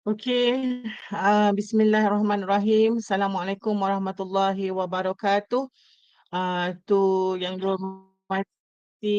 Okey, Bismillahirrahmanirrahim. Assalamualaikum warahmatullahi wabarakatuh. Tu yang dihormati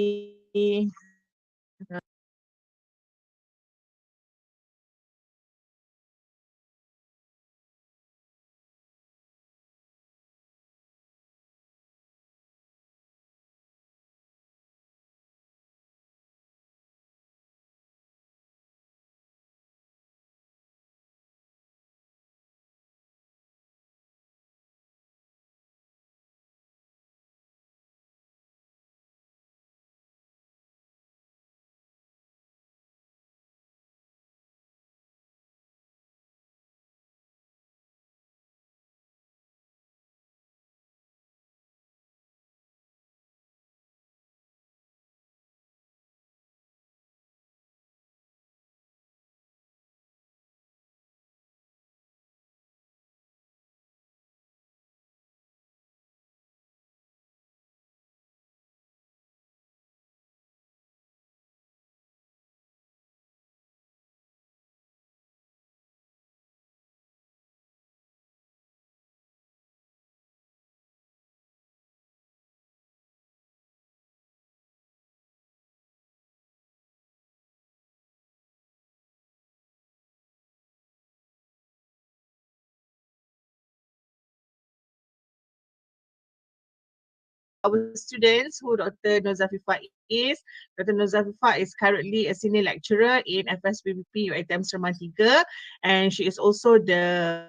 our students who Dr. Nozafifa is. Dr. Nozafifa is currently a senior lecturer in FSPBP UiTM Seremban 3, and she is also the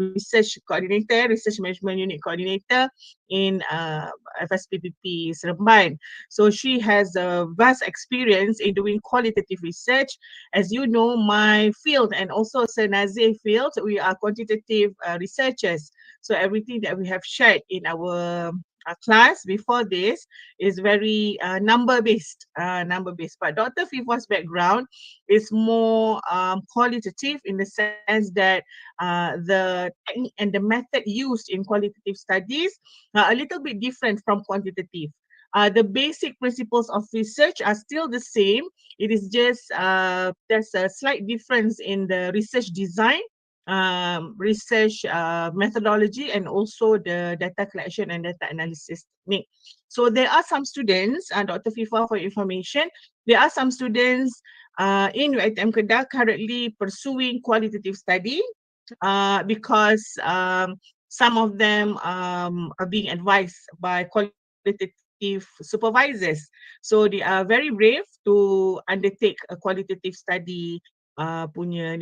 research coordinator, research management unit coordinator in FSPBP Seremban. So she has a vast experience in doing qualitative research. As you know, my field and also Sir Nazir field, we are quantitative researchers. So everything that we have shared in our class before this is very number based. But Dr. Fifa's background is more qualitative in the sense that the technique and the method used in qualitative studies are a little bit different from quantitative. The basic principles of research are still the same. It is just there's a slight difference in the research design, research methodology, and also the data collection and data analysis technique. So there are some students, Dr. FIFA, for information, there are some students in UiTM Kedah currently pursuing qualitative study because some of them are being advised by qualitative supervisors. So they are very brave to undertake a qualitative study punya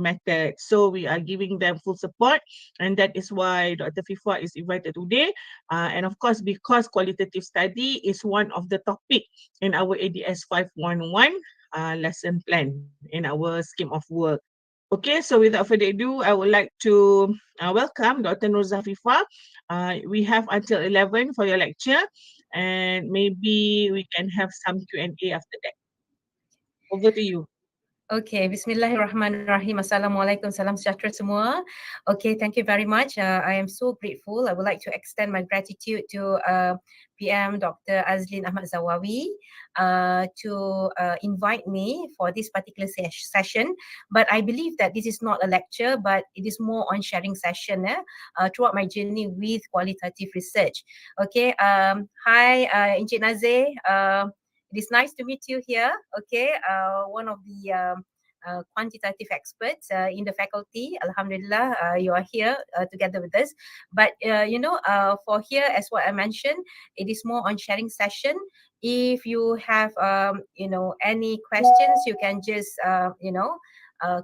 method. So we are giving them full support, and that is why Dr. Fifa is invited today. And of course, because qualitative study is one of the topic in our ADS511 lesson plan in our scheme of work. Okay, so without further ado, I would like to welcome Dr. Nur Zafifa. We have until 11 for your lecture, and maybe we can have some Q&A after that. Over to you. Okay, Bismillahirrahmanirrahim. Assalamualaikum, salam sejahtera semua. Okay, thank you very much. I am so grateful. I would like to extend my gratitude to PM Dr. Azlin Ahmad Zawawi to invite me for this particular session. But I believe that this is not a lecture, but it is more on sharing session throughout my journey with qualitative research. Okay, hi Encik Nazir. It is nice to meet you here. Okay, one of the quantitative experts in the faculty. Alhamdulillah, you are here together with us. But for here, as what I mentioned, it is more on sharing session. If you have any questions, you can just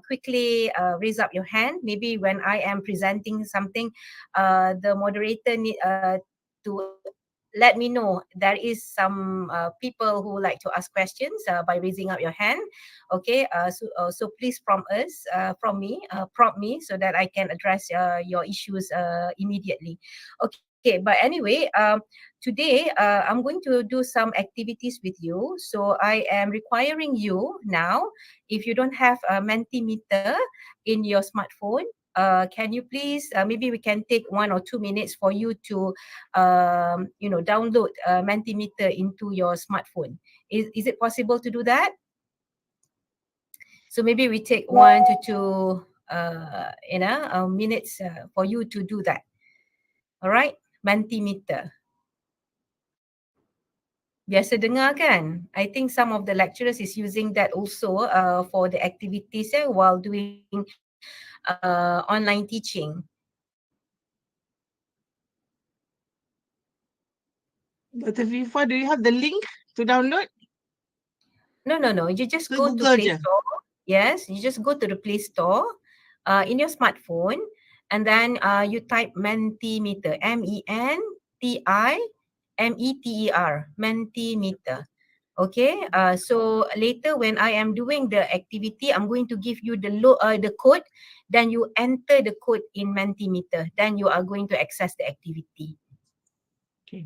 quickly raise up your hand. Maybe when I am presenting something, the moderator need to let me know there is some people who like to ask questions by raising up your hand. Okay, so please prompt me so that I can address your issues immediately. Okay, but anyway, today I'm going to do some activities with you. So I am requiring you now, if you don't have a Mentimeter in your smartphone, can you please, maybe we can take 1 or 2 minutes for you to download Mentimeter into your smartphone. Is it possible to do that? So maybe we take 1 to 2 minutes for you to do that. All right, Mentimeter. Biasa dengar kan? I think some of the lecturers is using that also for the activities while doing online teaching. Dr. Viva, do you have the link to download? No. You just Ke go to Google Play je? Store. Yes, you just go to the Play Store in your smartphone, and then you type Mentimeter, Mentimeter, Mentimeter. Okay. So later when I am doing the activity, I'm going to give you the code. Then you enter the code in Mentimeter. Then you are going to access the activity. Okay.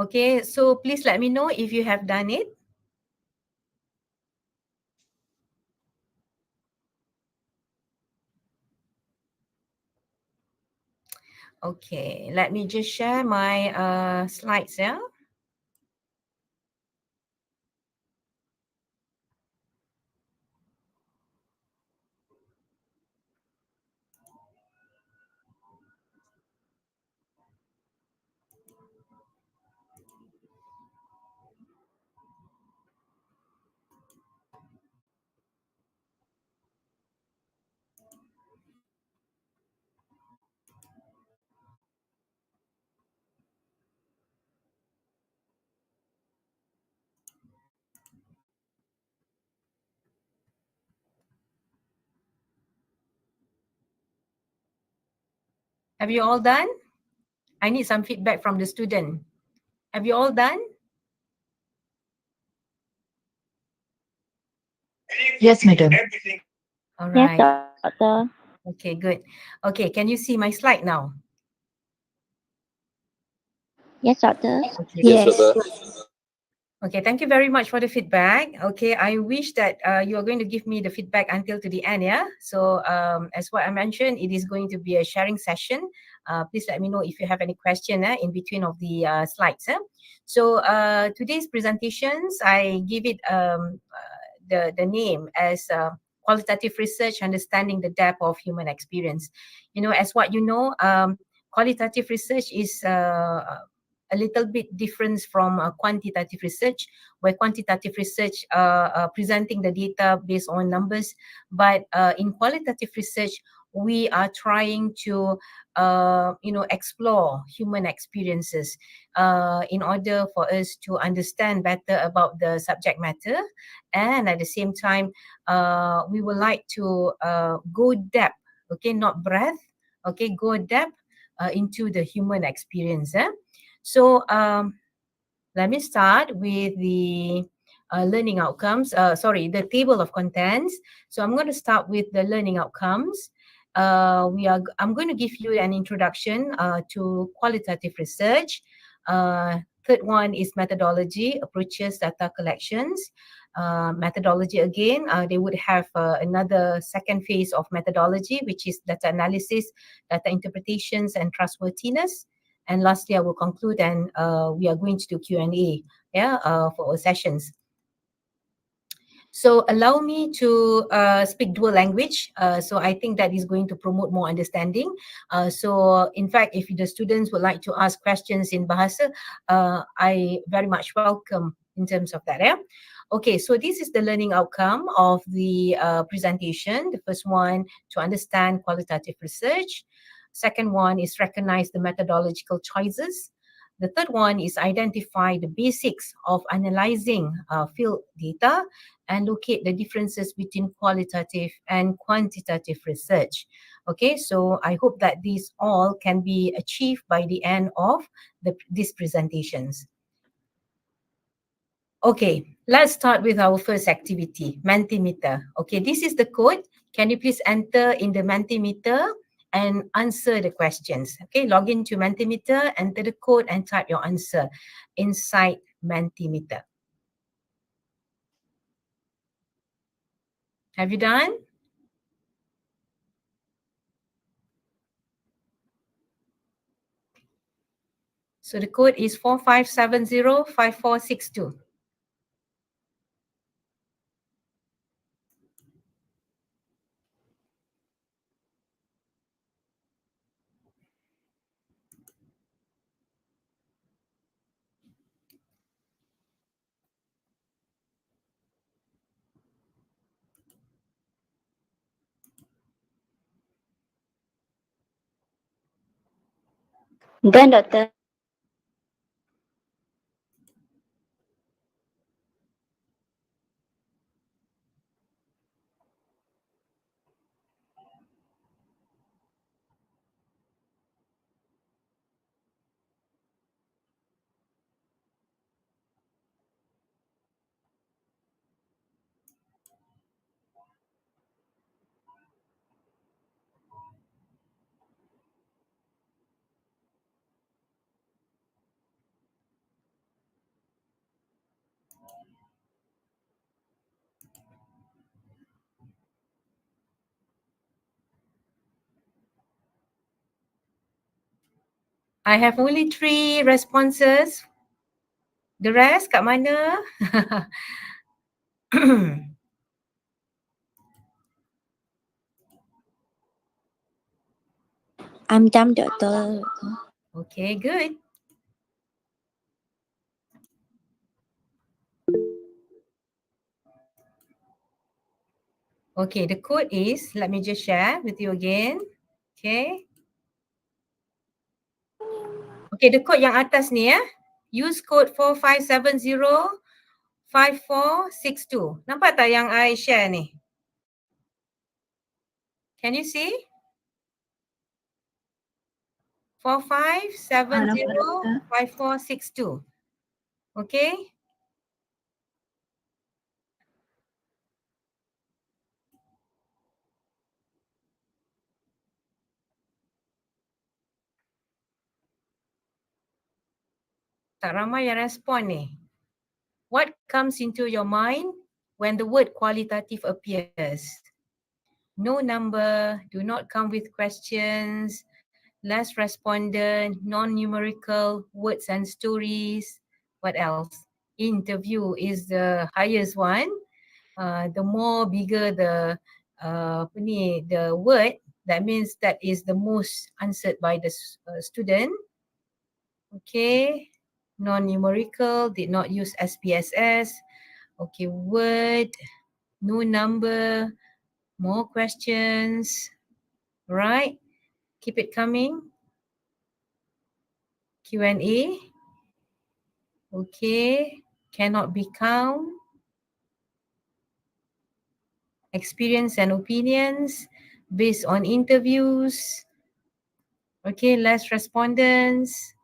Okay. So please let me know if you have done it. Okay, let me just share my slides. Yeah. Have you all done? I need some feedback from the student. Have you all done? Yes, madam. All Yes, right. doctor. Okay, good. Okay, can you see my slide now? Yes, doctor. Okay, good. Yes, Yes. Doctor. Okay, thank you very much for the feedback. Okay, I wish that you are going to give me the feedback until to the end, yeah? So as what I mentioned, it is going to be a sharing session. Please let me know if you have any question in between of the slides. So today's presentations, I give it the name as qualitative research, understanding the depth of human experience. You know, as what you know, qualitative research is a little bit different from quantitative research, where quantitative research presenting the data based on numbers, but in qualitative research we are trying to explore human experiences in order for us to understand better about the subject matter, and at the same time we would like to go depth, okay, not breadth, okay, go depth into the human experience. So let me start with the learning outcomes. The table of contents. So I'm going to start with the learning outcomes. I'm going to give you an introduction to qualitative research. Third one is methodology, approaches, data collections. Methodology again, they would have another second phase of methodology, which is data analysis, data interpretations, and trustworthiness. And lastly, I will conclude, and we are going to do Q&A, for our sessions. So allow me to speak dual language. So I think that is going to promote more understanding. So in fact, if the students would like to ask questions in Bahasa, I very much welcome in terms of that. Yeah. Okay, so this is the learning outcome of the presentation. The first one, to understand qualitative research. Second one is recognize the methodological choices. The third one is identify the basics of analyzing field data and locate the differences between qualitative and quantitative research. Okay, so I hope that these all can be achieved by the end of these presentations. Okay, let's start with our first activity, Mentimeter. Okay, this is the code. Can you please enter in the Mentimeter and answer the questions? Okay, log into Mentimeter, enter the code and type your answer inside Mentimeter. Have you done? So the code is 45705462. Done, Doctor. I have only 3 responses. The rest kat mana? I'm done, Doctor. Okay, good. Okay, the code is, let me just share with you again. Okay. Okay, the code yang atas ni ya. Use code 45705462. Nampak tak yang I share ni? Can you see? Nampak, Doctor. 45705462. Okay. Tak ramai yang respon ni. What comes into your mind when the word qualitative appears? No number, do not come with questions, less respondent, non-numerical, words and stories. What else? Interview is the highest one. The more bigger the the word, that means that is the most answered by the student. Okay, non-numerical, did not use SPSS. Okay, word, no number, more questions, right? Keep it coming. Q&A. Okay, cannot be count. Experience and opinions based on interviews. Okay, less respondents.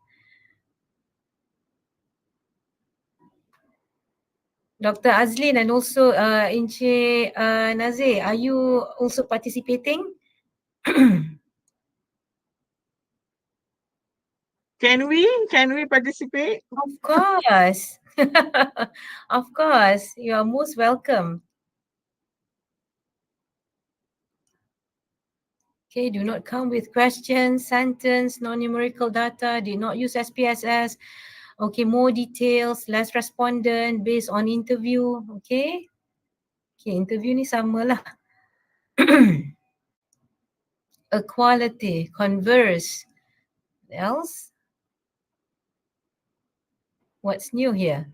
Dr. Azlin and also Encik Nazir, are you also participating? Can we participate? Of course. Of course, you are most welcome. Okay, do not come with questions, sentence, non-numerical data, did not use SPSS. Okay, more details, less respondent based on interview. Okay. Okay, interview ni sama lah. Equality, converse. What else? What's new here?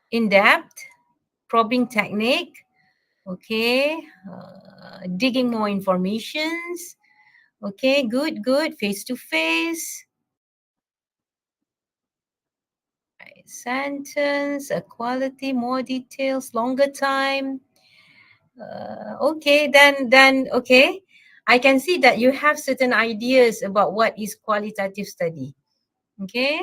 In-depth, probing technique. Okay, digging more informations. Okay, good, good. Face-to-face. Sentence, equality, more details, longer time. Okay, then, okay. I can see that you have certain ideas about what is qualitative study. Okay.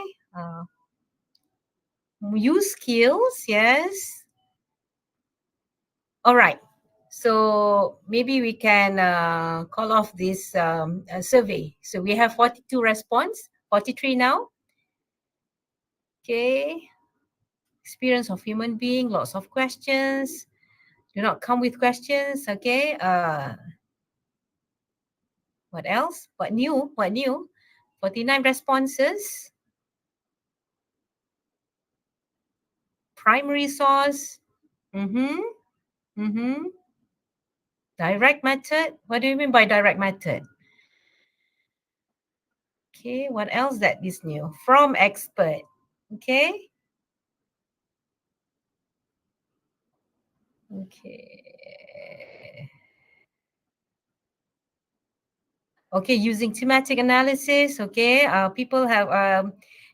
Use skills, yes. All right. So maybe we can call off this survey. So we have 42 response, 43 now. Okay. Experience of human being, lots of questions. Do not come with questions. Okay. What else? What new? What new? 49 responses. Primary source. Direct method. What do you mean by direct method? Okay, what else that is new? From expert. Okay. Okay. Okay, using thematic analysis. Okay, people have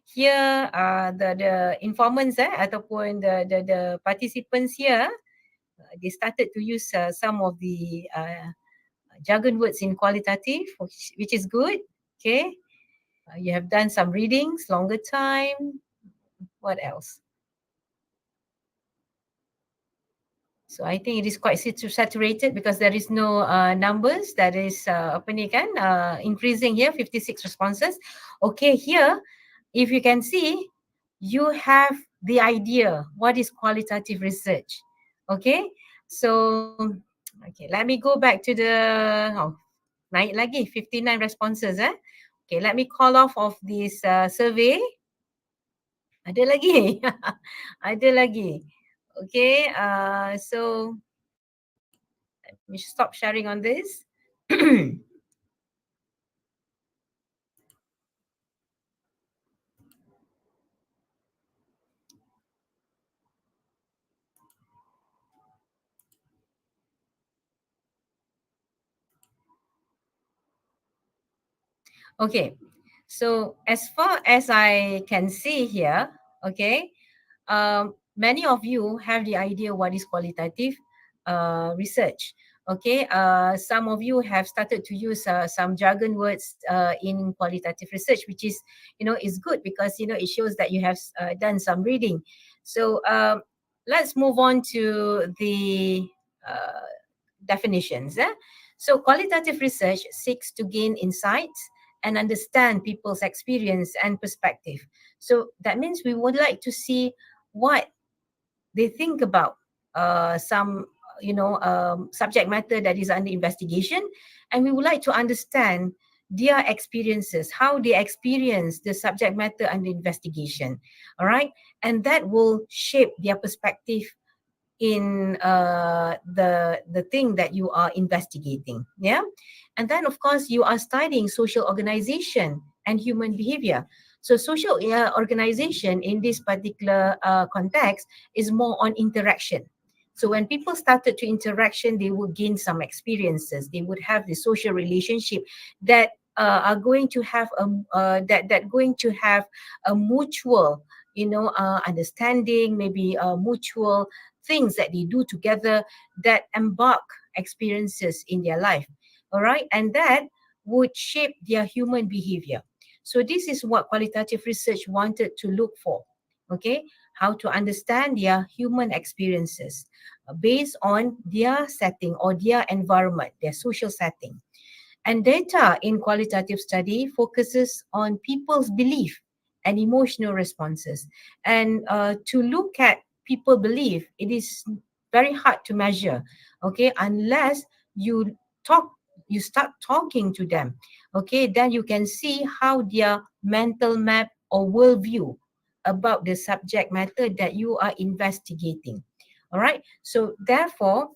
here the informants ataupun the participants here, they started to use some of the jargon words in qualitative, which is good. Okay, you have done some readings, longer time. What else? So I think it is quite saturated because there is no numbers that is apa ni kan increasing here, 56 responses. Okay, here if you can see, you have the idea what is qualitative research. Okay, so okay, let me go back to the naik lagi 59 responses Okay, let me call off of this survey. Ada lagi. Ada lagi. Okay, so let me stop sharing on this. Okay, so as far as I can see here, okay, many of you have the idea what is qualitative research. Okay, some of you have started to use some jargon words in qualitative research, which is, is good because, it shows that you have done some reading. So let's move on to the definitions. So qualitative research seeks to gain insights and understand people's experience and perspective. So that means we would like to see what they think about some subject matter that is under investigation, and we would like to understand their experiences, how they experience the subject matter under investigation. All right, and that will shape their perspective in the thing that you are investigating. Yeah, and then of course you are studying social organization and human behavior. So social organization in this particular context is more on interaction. So when people started to interaction, they would gain some experiences. They would have the social relationship that are going to have that going to have a mutual, understanding, maybe a mutual things that they do together that embark experiences in their life. All right, and that would shape their human behavior. So this is what qualitative research wanted to look for. Okay, how to understand their human experiences based on their setting or their environment, their social setting. And data in qualitative study focuses on people's belief and emotional responses. And to look at people belief, it is very hard to measure, okay, unless you talk, you start talking to them, okay, then you can see how their mental map or worldview about the subject matter that you are investigating. All right, so therefore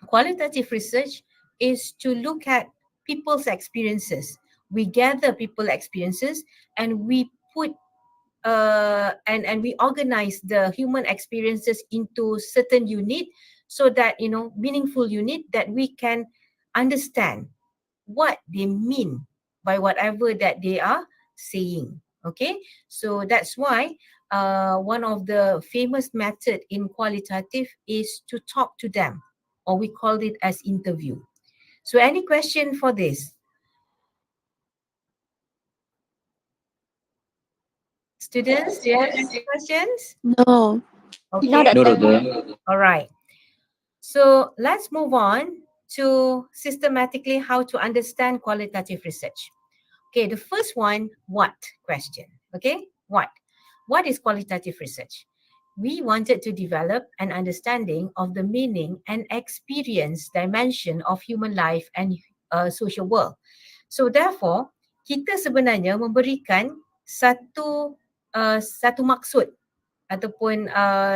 qualitative research is to look at people's experiences. We gather people experiences and we put and we organize the human experiences into certain unit, so that meaningful unit that we can understand what they mean by whatever that they are saying. Okay, so that's why one of the famous method in qualitative is to talk to them, or we call it as interview. So any question for this? Students, do you have any questions? No. No, Okay. No, Doctor. Doctor. All right. So let's move on to systematically how to understand qualitative research. Okay, the first one, what question? Okay, what? What is qualitative research? We wanted to develop an understanding of the meaning and experience dimension of human life and social world. So therefore, kita sebenarnya memberikan satu maksud ataupun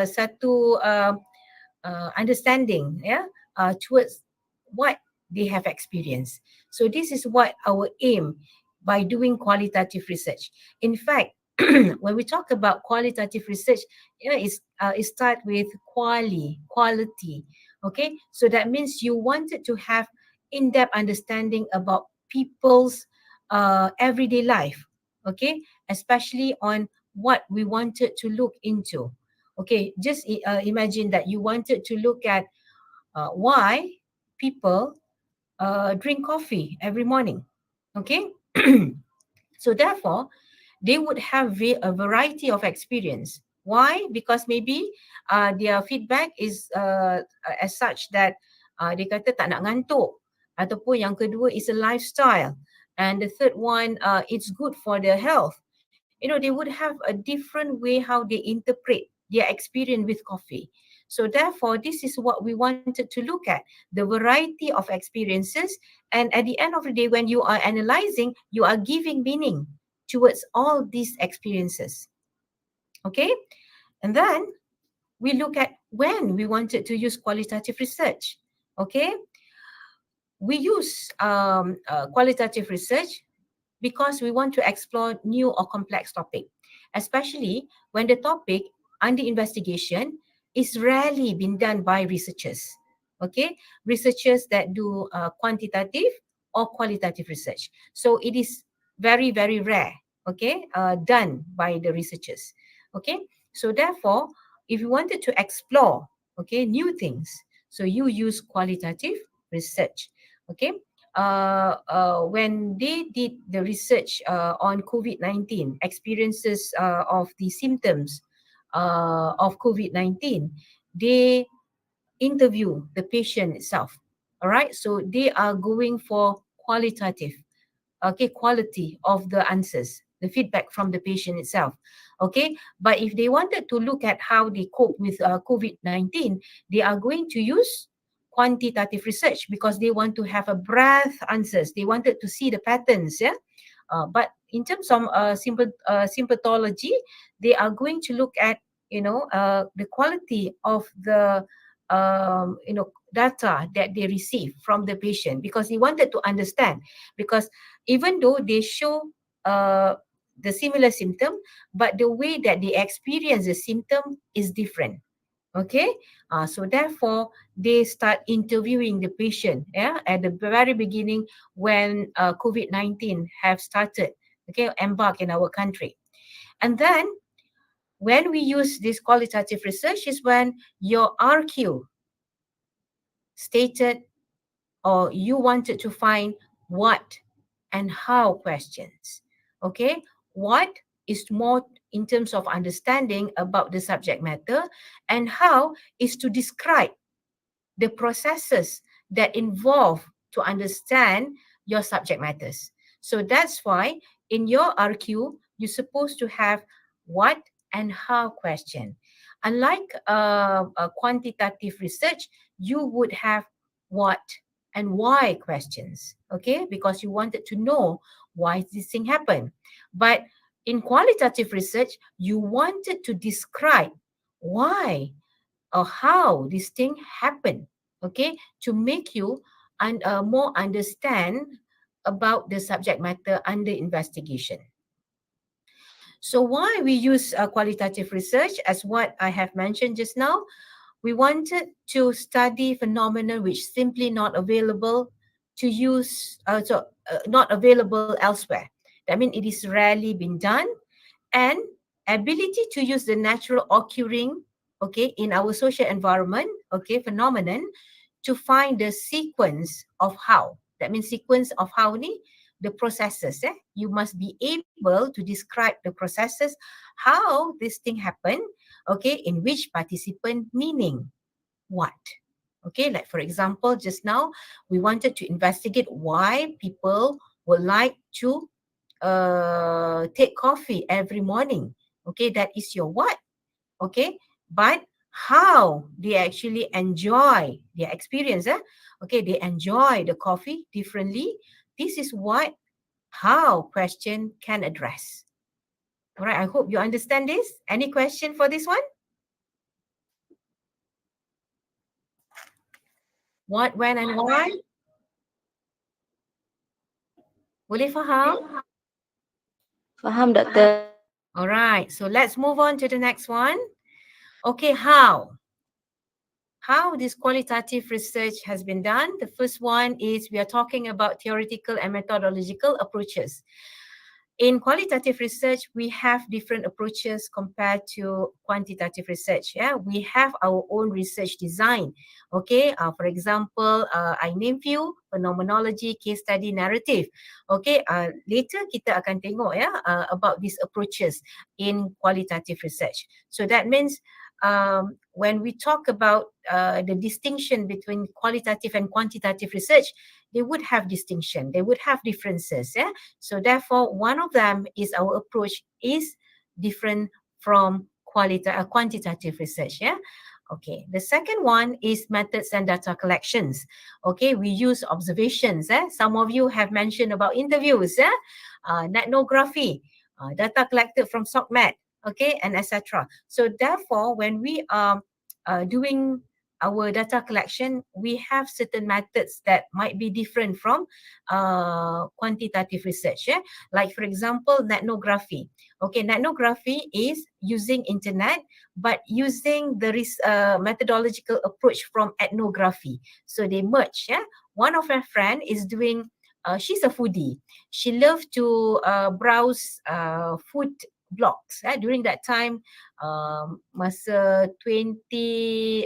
satu understanding, towards what they have experienced. So this is what our aim by doing qualitative research. In fact, when we talk about qualitative research, it start with quality. Okay, so that means you wanted to have in-depth understanding about people's everyday life, okay, especially on what we wanted to look into. Okay, just imagine that you wanted to look at why people drink coffee every morning. Okay, so therefore, they would have a variety of experience. Why? Because maybe their feedback is as such that dia kata tak nak ngantuk. Ataupun yang kedua is a lifestyle. And the third one, it's good for their health. They would have a different way how they interpret their experience with coffee. So therefore, this is what we wanted to look at, the variety of experiences. And at the end of the day, when you are analyzing, you are giving meaning towards all these experiences. Okay? And then we look at when we wanted to use qualitative research. Okay? We use qualitative research because we want to explore new or complex topic, especially when the topic under investigation is rarely been done by researchers. Okay, researchers that do quantitative or qualitative research. So it is very, very rare, okay, done by the researchers. Okay, so therefore, if you wanted to explore, okay, new things, so you use qualitative research. Okay, when they did the research on COVID-19, experiences of the symptoms of COVID-19, they interview the patient itself. All right, so they are going for qualitative, okay, quality of the answers, the feedback from the patient itself. Okay, but if they wanted to look at how they cope with COVID-19, they are going to use quantitative research because they want to have a breadth answers. They wanted to see the patterns, yeah. But in terms of symptomatology, they are going to look at the quality of the data that they receive from the patient, because he wanted to understand, because even though they show uh, the similar symptom, but the way that they experience the symptom is different. Okay, so therefore they start interviewing the patient, yeah, at the very beginning when COVID-19 have started, okay, embark in our country. And then when we use this qualitative research is when your RQ stated, or you wanted to find what and how questions. Okay, what is more in terms of understanding about the subject matter, and how is to describe the processes that involve to understand your subject matters. So that's why in your RQ, you're supposed to have what and how question. Unlike a quantitative research, you would have what and why questions, okay? Because you wanted to know why this thing happened. But in qualitative research, you wanted to describe why or how this thing happened, okay, to make you more understand about the subject matter under investigation. So why we use qualitative research, as what I have mentioned just now, we wanted to study phenomena which simply not available to use, not available elsewhere. That means it is rarely been done, and ability to use the natural occurring, okay, in our social environment, okay, phenomenon, to find the sequence of how. That means sequence of how ni, the processes. You must be able to describe the processes, how this thing happened, okay, in which participant, meaning what. Okay, like for example, just now, we wanted to investigate why people would like to take coffee every morning. Okay, that is your what. Okay, but how they actually enjoy their experience. Okay, they enjoy the coffee differently. This is what how question can address. All right, I hope you understand this. Any question for this one? What, when, and why? Boleh faham? Faham, Doktor. All right, so let's move on to the next one. Okay, how? how this qualitative research has been done. The first one is we are talking about theoretical and methodological approaches. In qualitative research, we have different approaches compared to quantitative research. Yeah, we have our own research design. Okay, for example, I name few: phenomenology, case study, narrative. Okay, later kita akan tengok about these approaches in qualitative research. So that means when we talk about the distinction between qualitative and quantitative research, they would have distinction, they would have differences. Yeah, so therefore one of them is our approach is different from quantitative research. Yeah. Okay, the second one is methods and data collections. Okay, we use observations. Some of you have mentioned about interviews, ethnography, data collected from SOCMED, okay, and etc. So therefore, when we are doing our data collection, we have certain methods that might be different from quantitative research. Yeah? Like for example, ethnography. Okay, ethnography is using internet, but using the methodological approach from ethnography. So they merge. Yeah? One of my friend is doing, she's a foodie. She loves to browse food blogs. During that time, masa 2019,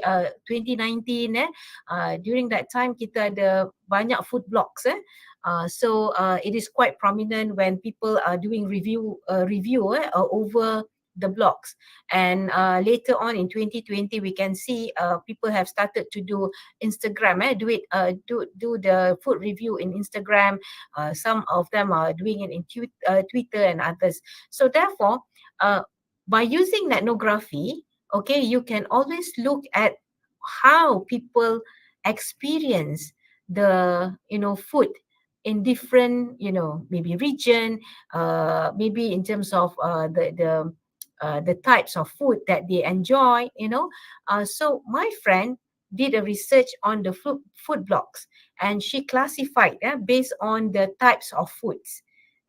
during that time kita ada banyak food blogs. So it is quite prominent when people are doing review over the blogs. And later on in 2020, we can see people have started to do Instagram, do the food review in Instagram. Some of them are doing it in Twitter and others. So therefore, by using ethnography, okay, you can always look at how people experience the food in different maybe region, maybe in terms of the types of food that they enjoy. So my friend did a research on the food blogs, and she classified based on the types of foods.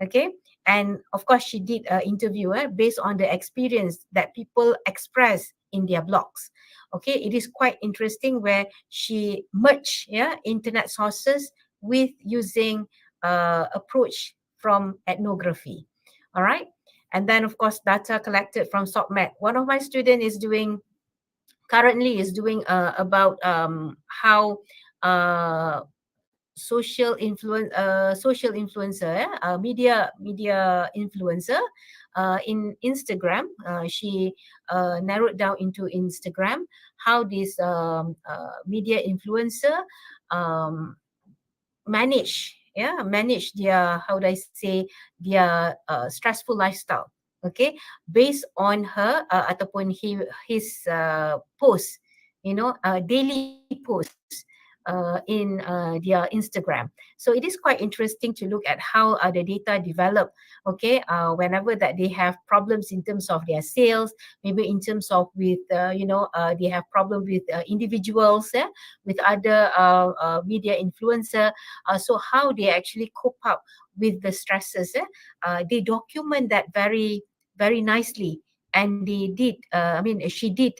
Okay, and of course she did an interview based on the experience that people express in their blogs. Okay, it is quite interesting where she merged internet sources with using approach from ethnography. All right, and then of course data collected from SOCMED. One of my students is doing currently is doing about how social influencer, media influencer in Instagram. She narrowed down into Instagram how this media influencer um, manage their, how do I say, their stressful lifestyle. Okay, based on her ataupun his post, daily posts in their Instagram. So it is quite interesting to look at how the data develop. Okay, whenever that they have problems in terms of their sales, maybe in terms of with they have problem with individuals, with other media influencer. So how they actually cope up with the stresses. They document that very very nicely, and they did. She did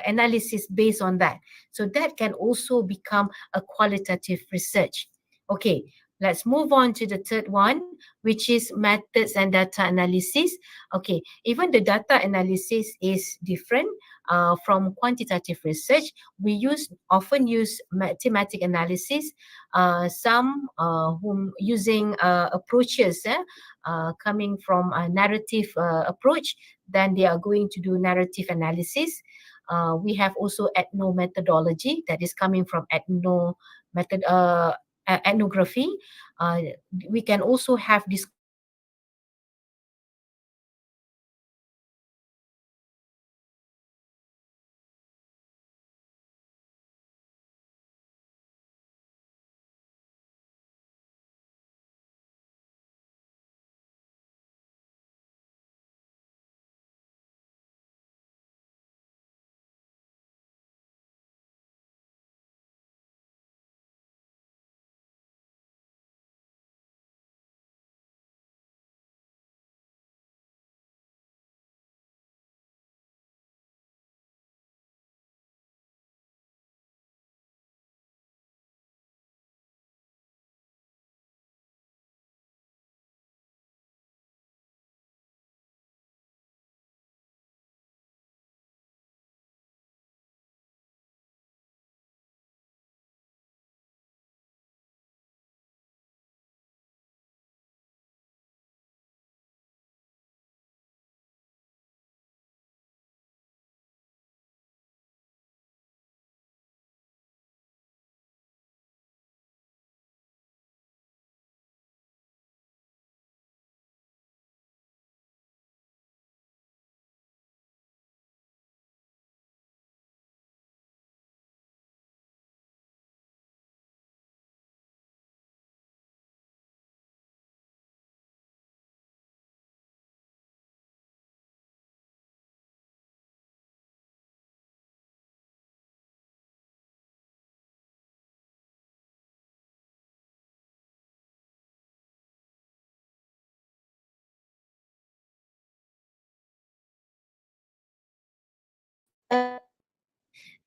analysis based on that. So that can also become a qualitative research. Okay, let's move on to the third one, which is methods and data analysis. Okay, even the data analysis is different from quantitative research. We often use mathematic analysis. Some whom using approaches coming from a narrative approach, then they are going to do narrative analysis. We have also ethno methodology that is coming from ethnography. We can also have discourse methodology that is coming from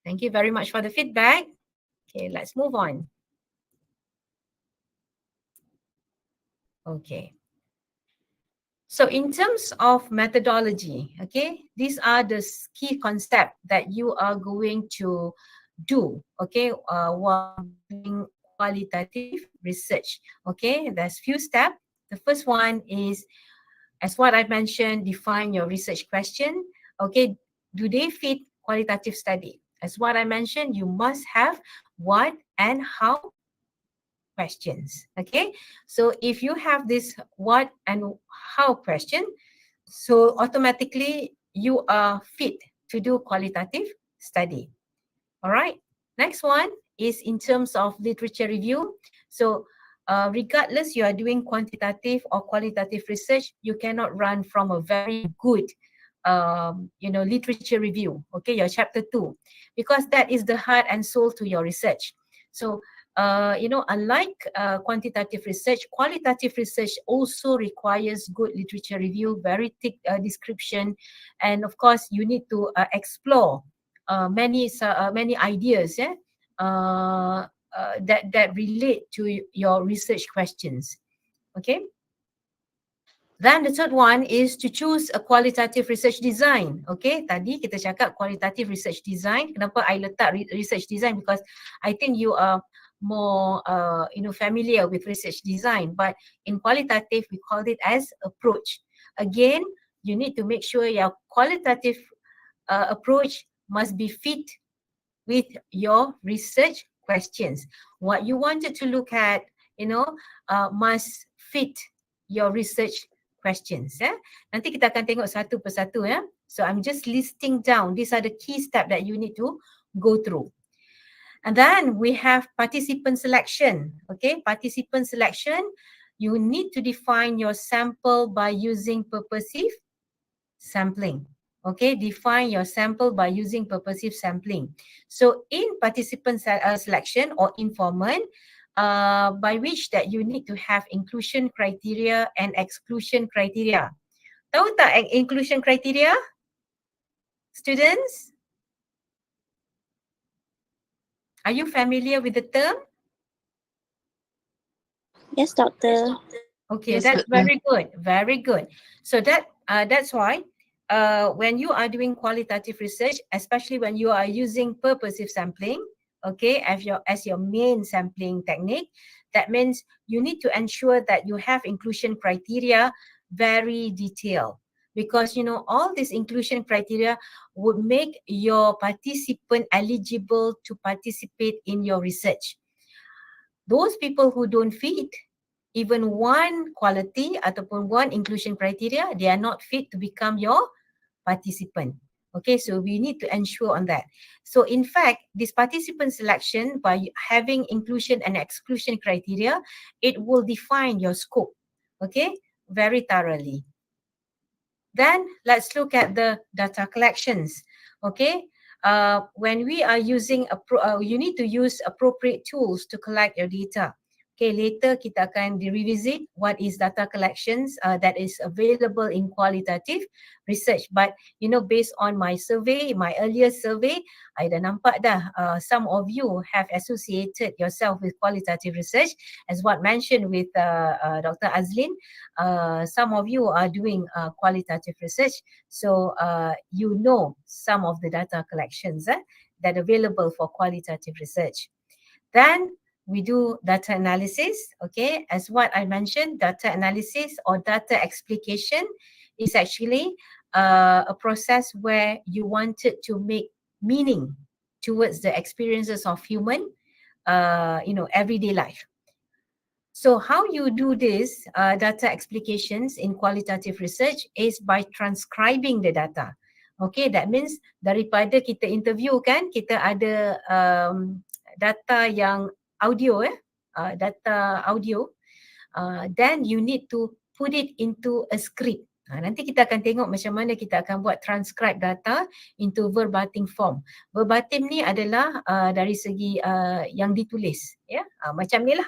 Thank you very much for the feedback. Okay, let's move on. Okay. So in terms of methodology, okay, these are the key concepts that you are going to do, okay, while doing qualitative research. Okay, there's few steps. The first one is, as what I mentioned, define your research question. Okay, do they fit qualitative study? As what I mentioned, you must have what and how questions. Okay, so if you have this what and how question, so automatically you are fit to do qualitative study. All right. Next one is in terms of literature review. So regardless you are doing quantitative or qualitative research, you cannot run from a very good literature review, okay, your chapter 2, because that is the heart and soul to your research. So unlike quantitative research, qualitative research also requires good literature review, very thick description, and of course you need to explore many ideas, that relate to your research questions. Okay. Then the third one is to choose a qualitative research design. Okay, tadi kita cakap qualitative research design. Kenapa I letak research design? Because I think you are more familiar with research design, but in qualitative we called it as approach. Again, you need to make sure your qualitative approach must be fit with your research questions. What you wanted to look at, must fit your research questions. Nanti kita akan tengok satu persatu. So I'm just listing down. These are the key steps that you need to go through. And then we have participant selection. Okay, participant selection. You need to define your sample by using purposive sampling. Okay, define your sample by using purposive sampling. So in participant selection or informant, by which that you need to have inclusion criteria and exclusion criteria. Tahu tak inclusion criteria? Students? Are you familiar with the term? Yes, doctor. Okay, Yes, that's doctor. very good. Very good. So that's why when you are doing qualitative research, especially when you are using purposive sampling, okay, as your main sampling technique, that means you need to ensure that you have inclusion criteria very detailed, because all these inclusion criteria would make your participant eligible to participate in your research. Those people who don't fit even one quality ataupun one inclusion criteria, they are not fit to become your participant. Okay, so we need to ensure on that. So in fact, this participant selection, by having inclusion and exclusion criteria, it will define your scope, okay, very thoroughly. Then let's look at the data collections. Okay, when we are using, you need to use appropriate tools to collect your data. Okay, later kita akan revisit what is data collections that is available in qualitative research. But based on my survey, my earlier survey, I dah nampak dah some of you have associated yourself with qualitative research, as what mentioned with Dr. Azlin. Some of you are doing qualitative research, so you know some of the data collections that are available for qualitative research. Then we do data analysis. Okay, as what I mentioned, data analysis or data explication is actually a process where you wanted to make meaning towards the experiences of human, everyday life. So how you do this data explications in qualitative research is by transcribing the data. Okay, that means daripada kita interview kan, kita ada data yang audio, data audio, then you need to put it into a script. Nanti kita akan tengok macam mana kita akan buat transcribe data into verbatim form. Verbatim ni adalah dari segi yang ditulis, ya, macam ni lah.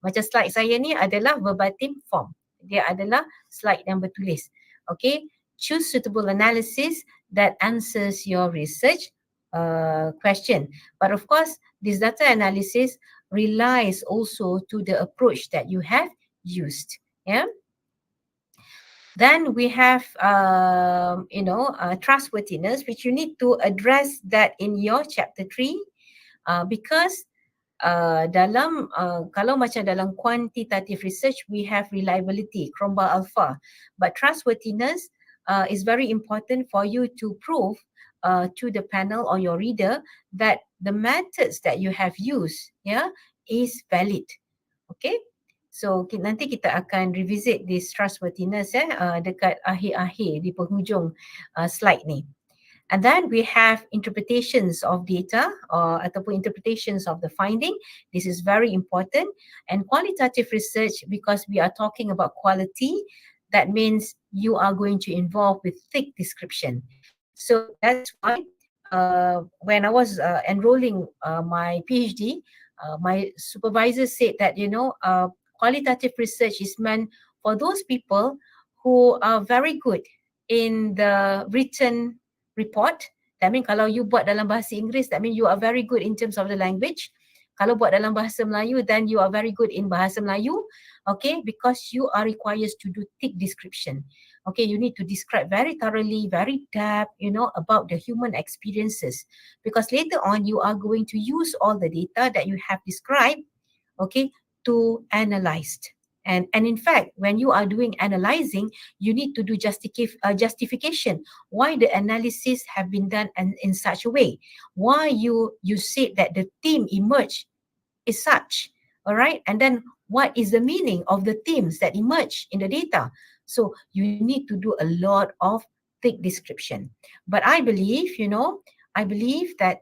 Macam slide saya ni adalah verbatim form. Dia adalah slide yang bertulis. Okay, choose suitable analysis that answers your research question. But of course, this data analysis relies also to the approach that you have used. Yeah. Then we have, trustworthiness, which you need to address that in your chapter 3, because kalau macam dalam quantitative research, we have reliability, Cromwell alpha, but trustworthiness is very important for you to prove to the panel or your reader that the methods that you have used, yeah, is valid. Okay, so nanti kita akan revisit this trustworthiness dekat akhir-akhir di penghujung slide ni. And then we have interpretations of data ataupun interpretations of the finding. This is very important. And qualitative research, because we are talking about quality, that means you are going to involve with thick description. So that's why when I was enrolling my PhD, my supervisor said that, qualitative research is meant for those people who are very good in the written report. That means kalau you buat dalam bahasa Inggeris, that means you are very good in terms of the language. Kalau buat dalam bahasa Melayu, then you are very good in bahasa Melayu. Okay, because you are required to do thick description. Okay, you need to describe very thoroughly, very depth, about the human experiences. Because later on, you are going to use all the data that you have described, okay, to analyze. And in fact, when you are doing analyzing, you need to do justification. Why the analysis have been done in such a way? Why you said that the theme emerged is such, all right? And then what is the meaning of the themes that emerge in the data? So you need to do a lot of thick description. But I believe, that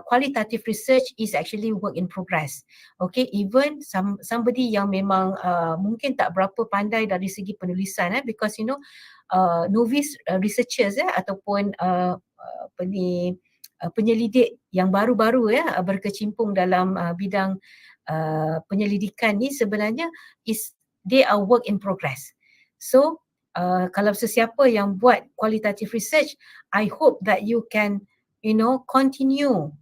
qualitative research is actually work in progress. Okay, even somebody yang memang mungkin tak berapa pandai dari segi penulisan, because novice researchers ataupun penyelidik yang baru-baru berkecimpung dalam bidang penyelidikan ni sebenarnya they are work in progress. So kalau sesiapa yang buat qualitative research, I hope that you can continue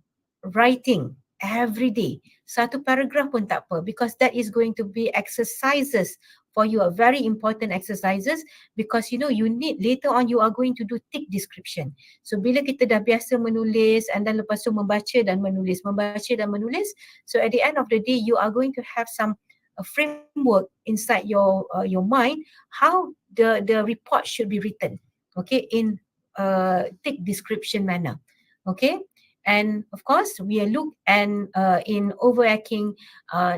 writing every day. Satu paragraph pun tak apa, because that is going to be exercises for you, a very important exercises, because you need later on you are going to do thick description. So bila kita dah biasa menulis and then lepas tu membaca dan menulis, so at the end of the day you are going to have some framework inside your mind how the report should be written, okay, in thick description manner. Okay, and of course we look and in overarching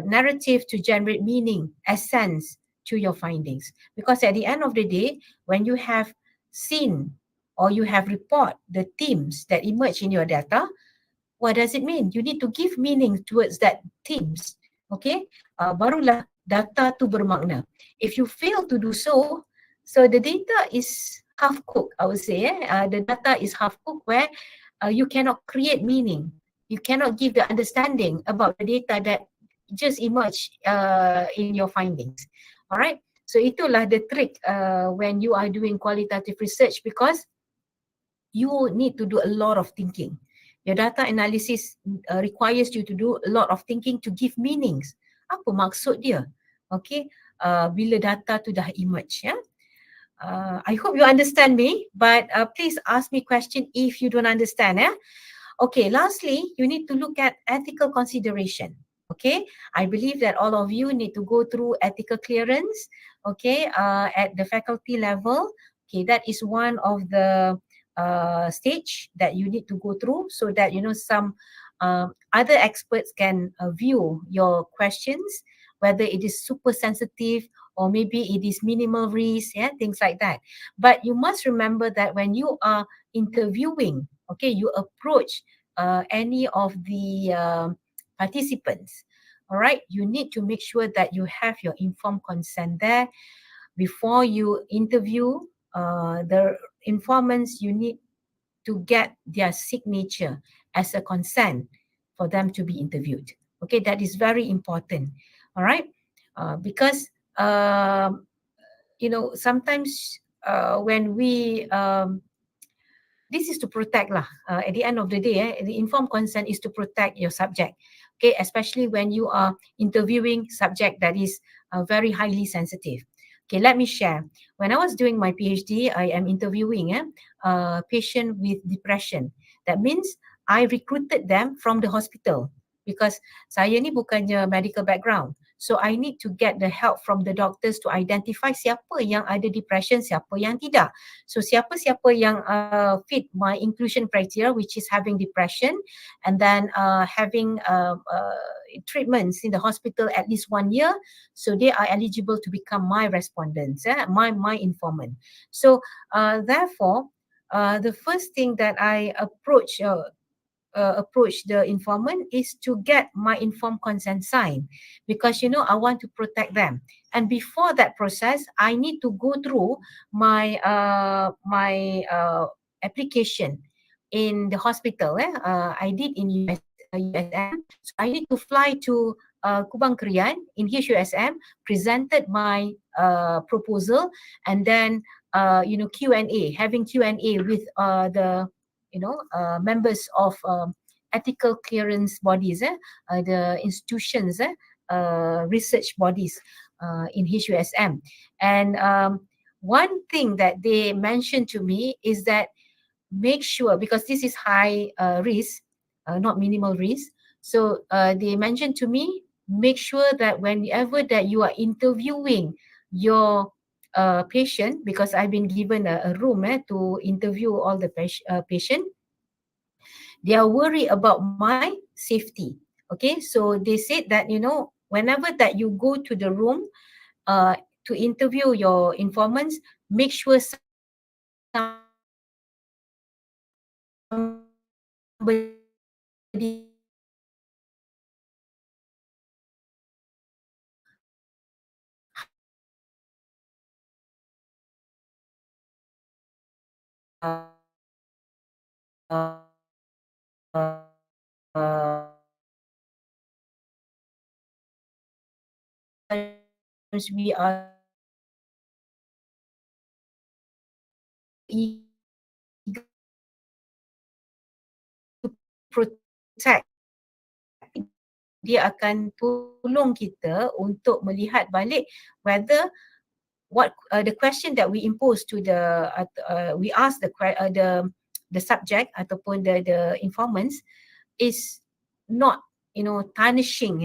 narrative to generate meaning, essence to your findings, because at the end of the day when you have seen or you have report the themes that emerge in your data, what does it mean? You need to give meaning towards that themes. Okay, barulah data tu bermakna. If you fail to do so, so the data is half cooked, I would say. The data is half cooked where you cannot create meaning. You cannot give the understanding about the data that just emerge in your findings. All right. So itulah the trick when you are doing qualitative research, because you need to do a lot of thinking. Your data analysis requires you to do a lot of thinking to give meanings. Apa maksud dia? Okay, bila data tu dah emerge, ya. I hope you understand me, but please ask me question if you don't understand, ya. Okay, lastly, you need to look at ethical consideration. Okay, I believe that all of you need to go through ethical clearance, okay, at the faculty level. Okay, that is one of the stage that you need to go through, so that some other experts can view your questions, whether it is super sensitive or maybe it is minimal risk, yeah, things like that. But you must remember that when you are interviewing, okay, you approach any of the participants, all right, you need to make sure that you have your informed consent there. Before you interview the informants, you need to get their signature as a consent for them to be interviewed. Okay, that is very important. All right, because sometimes when we this is to protect lah. At the end of the day, the informed consent is to protect your subject. Okay, especially when you are interviewing subject that is very highly sensitive. Okay, let me share. When I was doing my PhD, I am interviewing a patient with depression. That means I recruited them from the hospital because saya ni bukannya medical background. So I need to get the help from the doctors to identify siapa yang ada depression, siapa yang tidak. So siapa-siapa yang fit my inclusion criteria, which is having depression and then having treatments in the hospital at least 1 year, so they are eligible to become my respondents, my informant. So therefore, the first thing that I approach the informant is to get my informed consent signed, because I want to protect them. And before that process, I need to go through my application in the hospital. I did in USM, so I need to fly to Kubang Krian in HUSM, presented my proposal, and then Q&A, having Q&A with the members of ethical clearance bodies, the institutions, research bodies in HUSM. And one thing that they mentioned to me is that make sure, because this is high risk, not minimal risk. So they mentioned to me, make sure that whenever that you are interviewing your patient, because I've been given a room to interview all the patient, they are worried about my safety. Okay, so they said that whenever that you go to the room to interview your informants, make sure somebody we are to protect, dia akan tolong kita untuk melihat balik whether what the question that we impose to we ask the subject ataupun the informants is not tarnishing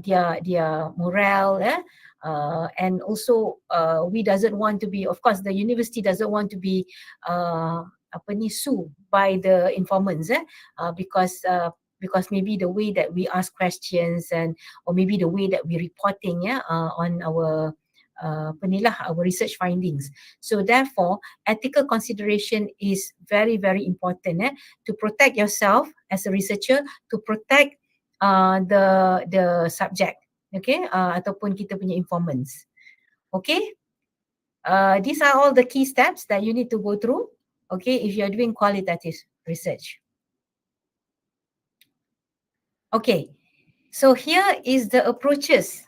their morale, and also we doesn't want to be, of course the university doesn't want to be sue by the informants, because maybe the way that we ask questions, and or maybe the way that we reporting on our our research findings. So therefore, ethical consideration is very, very important to protect yourself as a researcher, to protect the subject, okay, ataupun kita punya informants. Okay, these are all the key steps that you need to go through, okay, if you are doing qualitative research. Okay, so here is the approaches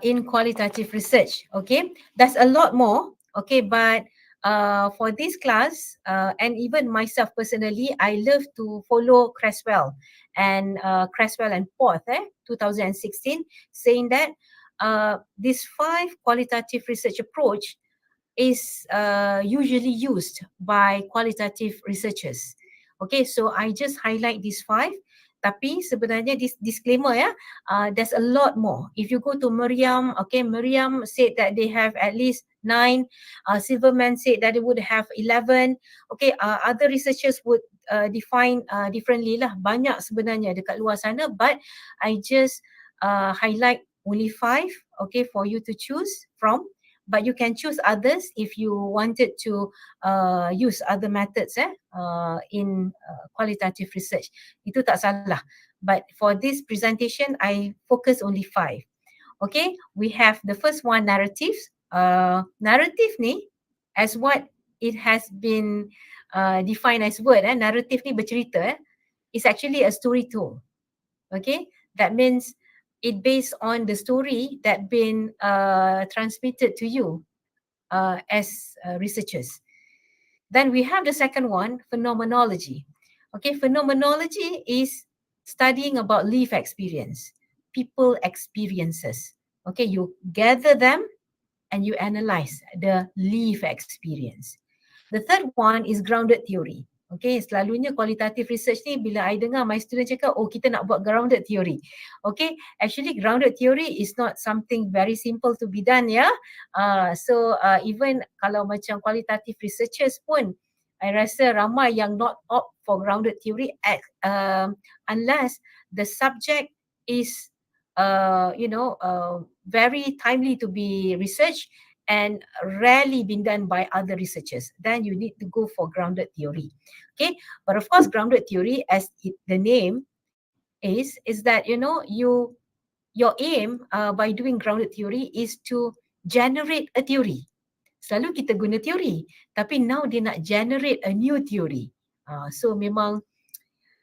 in qualitative research. Okay, there's a lot more. Okay, but for this class, and even myself personally, I love to follow Creswell and Porth, 2016, saying that this 5 qualitative research approach is usually used by qualitative researchers. Okay, so I just highlight these 5. Tapi sebenarnya disclaimer there's a lot more. If you go to Miriam, okay, Miriam said that they have at least 9. Silverman said that they would have 11. Okay, other researchers would define differently lah. Banyak sebenarnya dekat luar sana, but I just highlight only 5, okay, for you to choose from. But you can choose others if you wanted to use other methods in qualitative research. Itu tak salah. But for this presentation, I focus only 5. Okay, we have the first one, narratives. Narrative ni, as what it has been defined as word, narrative ni bercerita, is actually a story told. Okay, that means it based on the story that been transmitted to you as researchers. Then we have the second one, phenomenology. Okay, phenomenology is studying about life experience, people experiences. Okay, you gather them and you analyze the life experience. The third one is grounded theory. Okay, selalunya qualitative research ni bila I dengar my student cakap, oh kita nak buat grounded theory. Okay, actually grounded theory is not something very simple to be done ya. Even kalau macam qualitative researchers pun, I rasa ramai yang not opt for grounded theory unless the subject is very timely to be researched and rarely been done by other researchers. Then you need to go for grounded theory. Okay, but of course, grounded theory, as the name is that your aim by doing grounded theory is to generate a theory. Selalu kita guna teori, tapi now dia nak generate a new theory. So memang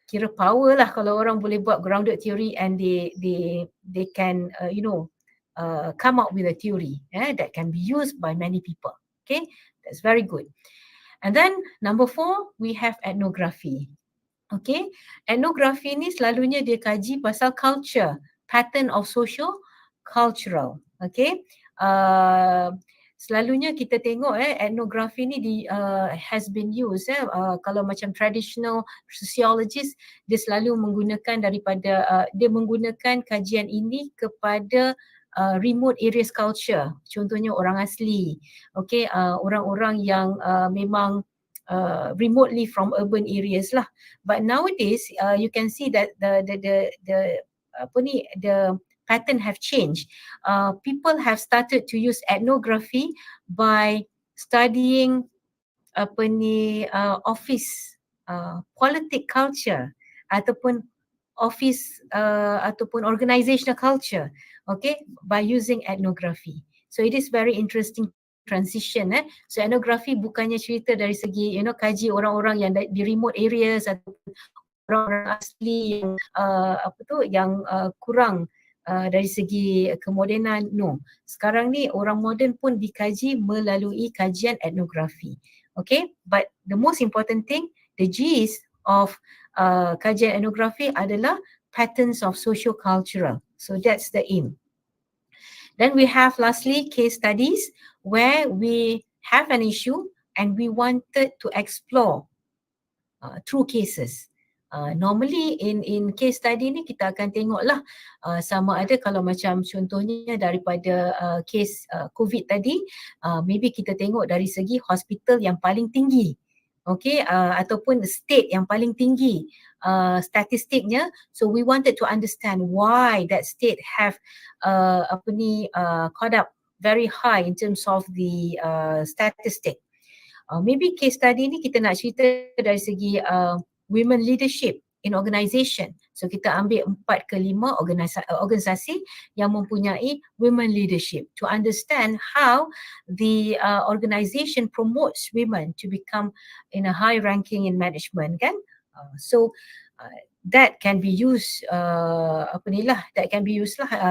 kira power lah kalau orang boleh buat grounded theory and they can come up with a theory that can be used by many people. Okay, that's very good. And then number 4, we have ethnography. Okay, ethnography ni selalunya dia kaji pasal culture, pattern of social cultural. Okay, selalunya kita tengok ethnography ni has been used kalau macam traditional sociologist, dia selalu menggunakan dia menggunakan kajian ini kepada remote areas culture, contohnya orang asli, okay, orang-orang yang memang remotely from urban areas lah. But nowadays you can see that the pattern have changed. People have started to use ethnography by studying office politic culture ataupun office ataupun organizational culture, okay, by using ethnography. So it is very interesting transition. So ethnography bukannya cerita dari segi kaji orang-orang yang di remote areas ataupun orang-orang asli yang kurang dari segi kemodenan. No, sekarang ni orang moden pun dikaji melalui kajian etnografi. Okay, but the most important thing, the gist of kajian etnografi adalah patterns of socio-cultural. So that's the aim. Then we have lastly case studies where we have an issue and we wanted to explore through cases. Normally in case study ni kita akan tengoklah sama ada kalau macam contohnya daripada case COVID tadi, maybe kita tengok dari segi hospital yang paling tinggi, okay, ataupun state yang paling tinggi statistiknya. So we wanted to understand why that state have caught up very high in terms of the statistic. Maybe case study ni kita nak cerita dari segi women leadership in organisation. So kita ambil 4 ke 5 organisasi yang mempunyai women leadership to understand how the organisation promotes women to become in a high ranking in management, kan? That can be used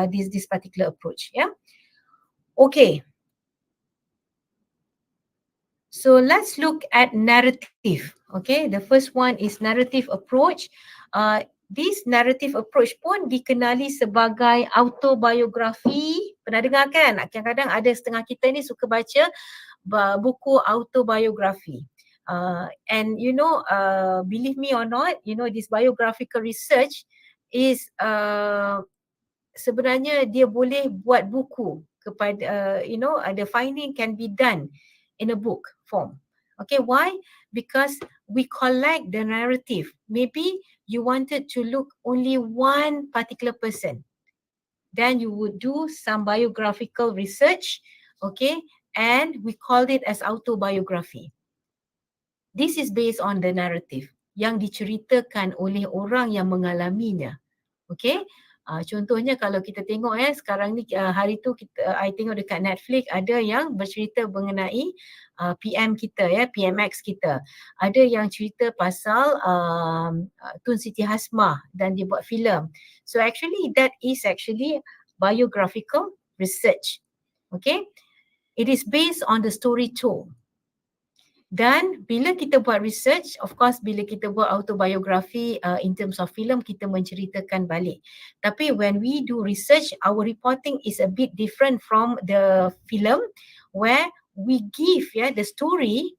this particular approach, yeah. Okay. So let's look at narrative. Okay, the first one is narrative approach. This narrative approach pun dikenali sebagai autobiografi. Pernah dengar kan? Kadang-kadang ada setengah kita ni suka baca buku autobiografi. And believe me or not, this biographical research is sebenarnya dia boleh buat buku kepada the finding can be done in a book form. Okay, why? Because we collect the narrative. Maybe you wanted to look only one particular person. Then you would do some biographical research, okay, and we called it as autobiography. This is based on the narrative yang diceritakan oleh orang yang mengalaminya. Okay, contohnya kalau kita tengok sekarang ni hari tu I tengok dekat Netflix ada yang bercerita mengenai PM kita PMX kita. Ada yang cerita pasal Tun Siti Hasmah dan dia buat filem. So actually that is actually biographical research. Okay, it is based on the story told. Dan bila kita buat research, of course bila kita buat autobiography in terms of film, kita menceritakan balik. Tapi when we do research, our reporting is a bit different from the film where we give the story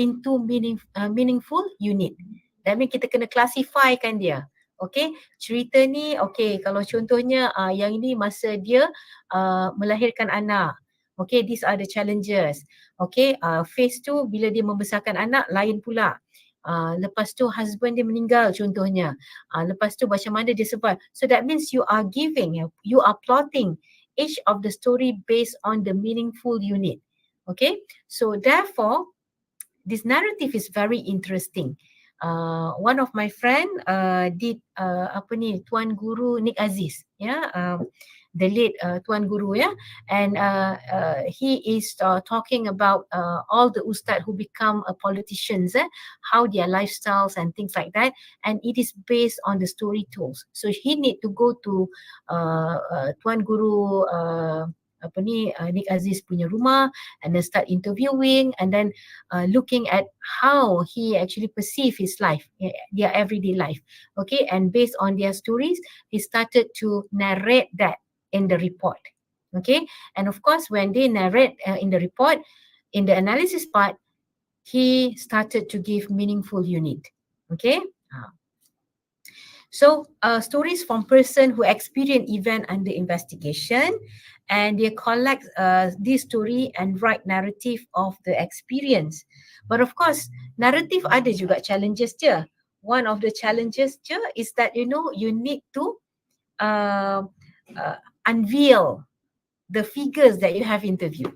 into meaningful unit. That means kita kena classifykan dia. Okay, cerita ni, okay, kalau contohnya yang ini masa dia melahirkan anak. Okay, these are the challenges. Okay, phase 2 bila dia membesarkan anak lain pula. Lepas tu husband dia meninggal contohnya. Lepas tu macam mana dia survive. So that means you are giving, you are plotting each of the story based on the meaningful unit. Okay, so therefore this narrative is very interesting. One of my friend did Tuan Guru Nick Aziz, the late Tuan Guru, and he is talking about all the ustad who become politicians, how their lifestyles and things like that, and it is based on the story told. So he need to go to Tuan Guru Nick Aziz punya rumah and then start interviewing and then looking at how he actually perceive his life, their everyday life. Okay, and based on their stories, he started to narrate that in the report. Okay, and of course, when they narrate in the report, in the analysis part, he started to give meaningful unit. Okay. So stories from person who experience event under investigation, and they collect this story and write narrative of the experience. But of course, narrative ada juga challenges dia. One of the challenges dia is that you need to unveil the figures that you have interviewed.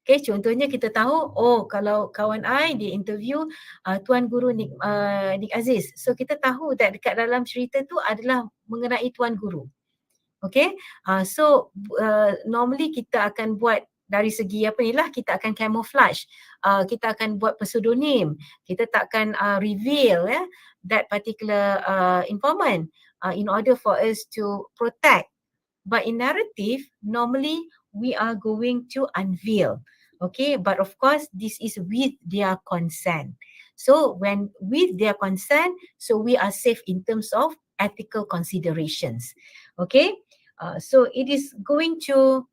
Okay, contohnya kita tahu, kalau kawan I dia interview Tuan Guru Nick Aziz. So kita tahu that dekat dalam cerita tu adalah mengenai Tuan Guru. Okay, so normally kita akan buat dari segi kita akan camouflage. Kita akan buat pseudonym. Kita takkan reveal that particular informant in order for us to protect. But in narrative, normally we are going to unveil. Okay, but of course, this is with their consent. So when with their consent, so we are safe in terms of ethical considerations. Okay, so it is going to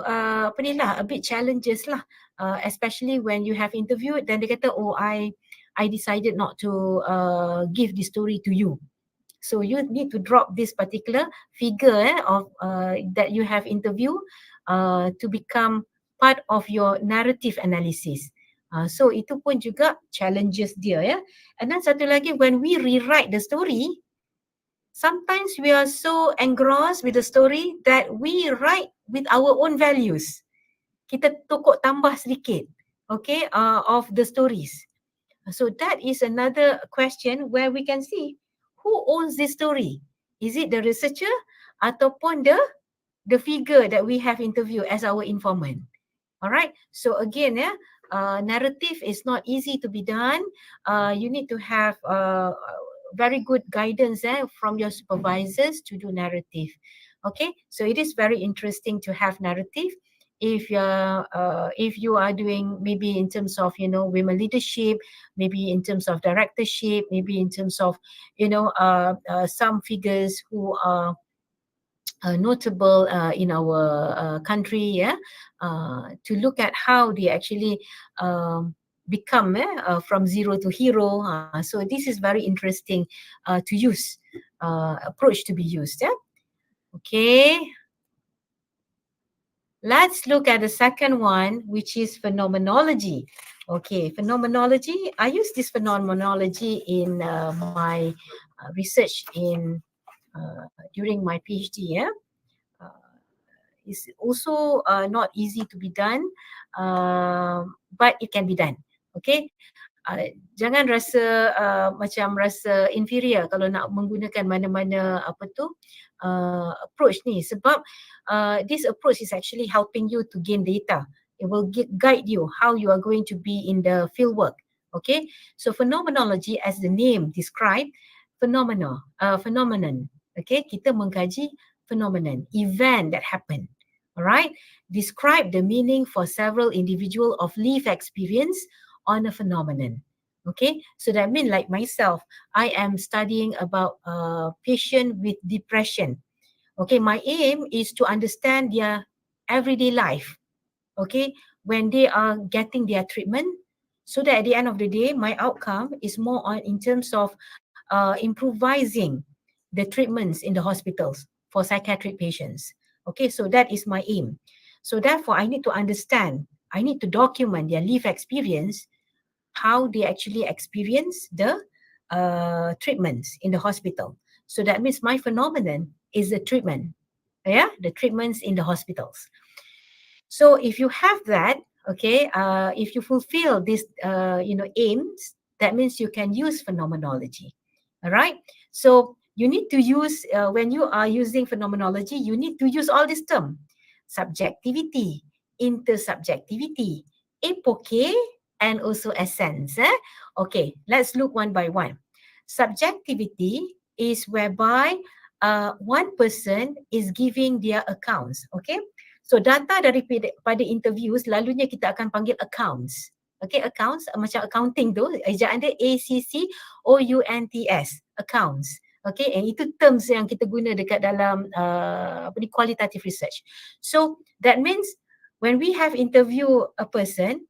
a bit challenges lah, especially when you have interviewed, then they kata, I decided not to give the story to you. So you need to drop this particular figure of that you have interviewed to become part of your narrative analysis. So itu pun juga challenges dia. And then satu lagi, when we rewrite the story, sometimes we are so engrossed with the story that we write with our own values. Kita tukar tambah sedikit, okay, of the stories. So that is another question where we can see who owns this story. Is it the researcher ataupun the figure that we have interviewed as our informant? Alright, so again, narrative is not easy to be done. You need to have very good guidance from your supervisors to do narrative. Okay, so it is very interesting to have narrative. If you are doing maybe in terms of women leadership, maybe in terms of directorship, maybe in terms of some figures who are notable in our country, to look at how they actually become from zero to hero. So this is very interesting to use, approach to be used. Okay. Let's look at the second one, which is phenomenology. Okay, phenomenology. I use this phenomenology in my research during my PhD. It's also not easy to be done, but it can be done. Okay, jangan rasa macam rasa inferior kalau nak menggunakan mana-mana approach ni, sebab this approach is actually helping you to gain data. It will guide you how you are going to be in the field work. Okay, so phenomenology, as the name describe, phenomenon. Okay, kita mengkaji phenomenon, event that happen. Alright, describe the meaning for several individual of lived experience on a phenomenon. Okay, so that means like myself, I am studying about patient with depression. Okay, my aim is to understand their everyday life. Okay, when they are getting their treatment, so that at the end of the day, my outcome is more on in terms of improvising the treatments in the hospitals for psychiatric patients. Okay, so that is my aim. So therefore, I need to understand, I need to document their life experience, how they actually experience the treatments in the hospital. So that means my phenomenon is the treatment, yeah, the treatments in the hospitals. So if you have that, okay, if you fulfill these, aims, that means you can use phenomenology. All right. So you need to use, when you are using phenomenology, you need to use all this term: subjectivity, intersubjectivity, epoche, and also essence. Okay, let's look one by one. Subjectivity is whereby one person is giving their accounts. Okay, so data daripada interview selalunya kita akan panggil accounts. Okay, accounts macam accounting tu, ejaan dia ACCOUNTS, accounts. Okay, and itu terms yang kita guna dekat dalam qualitative research. So that means when we have interview a person,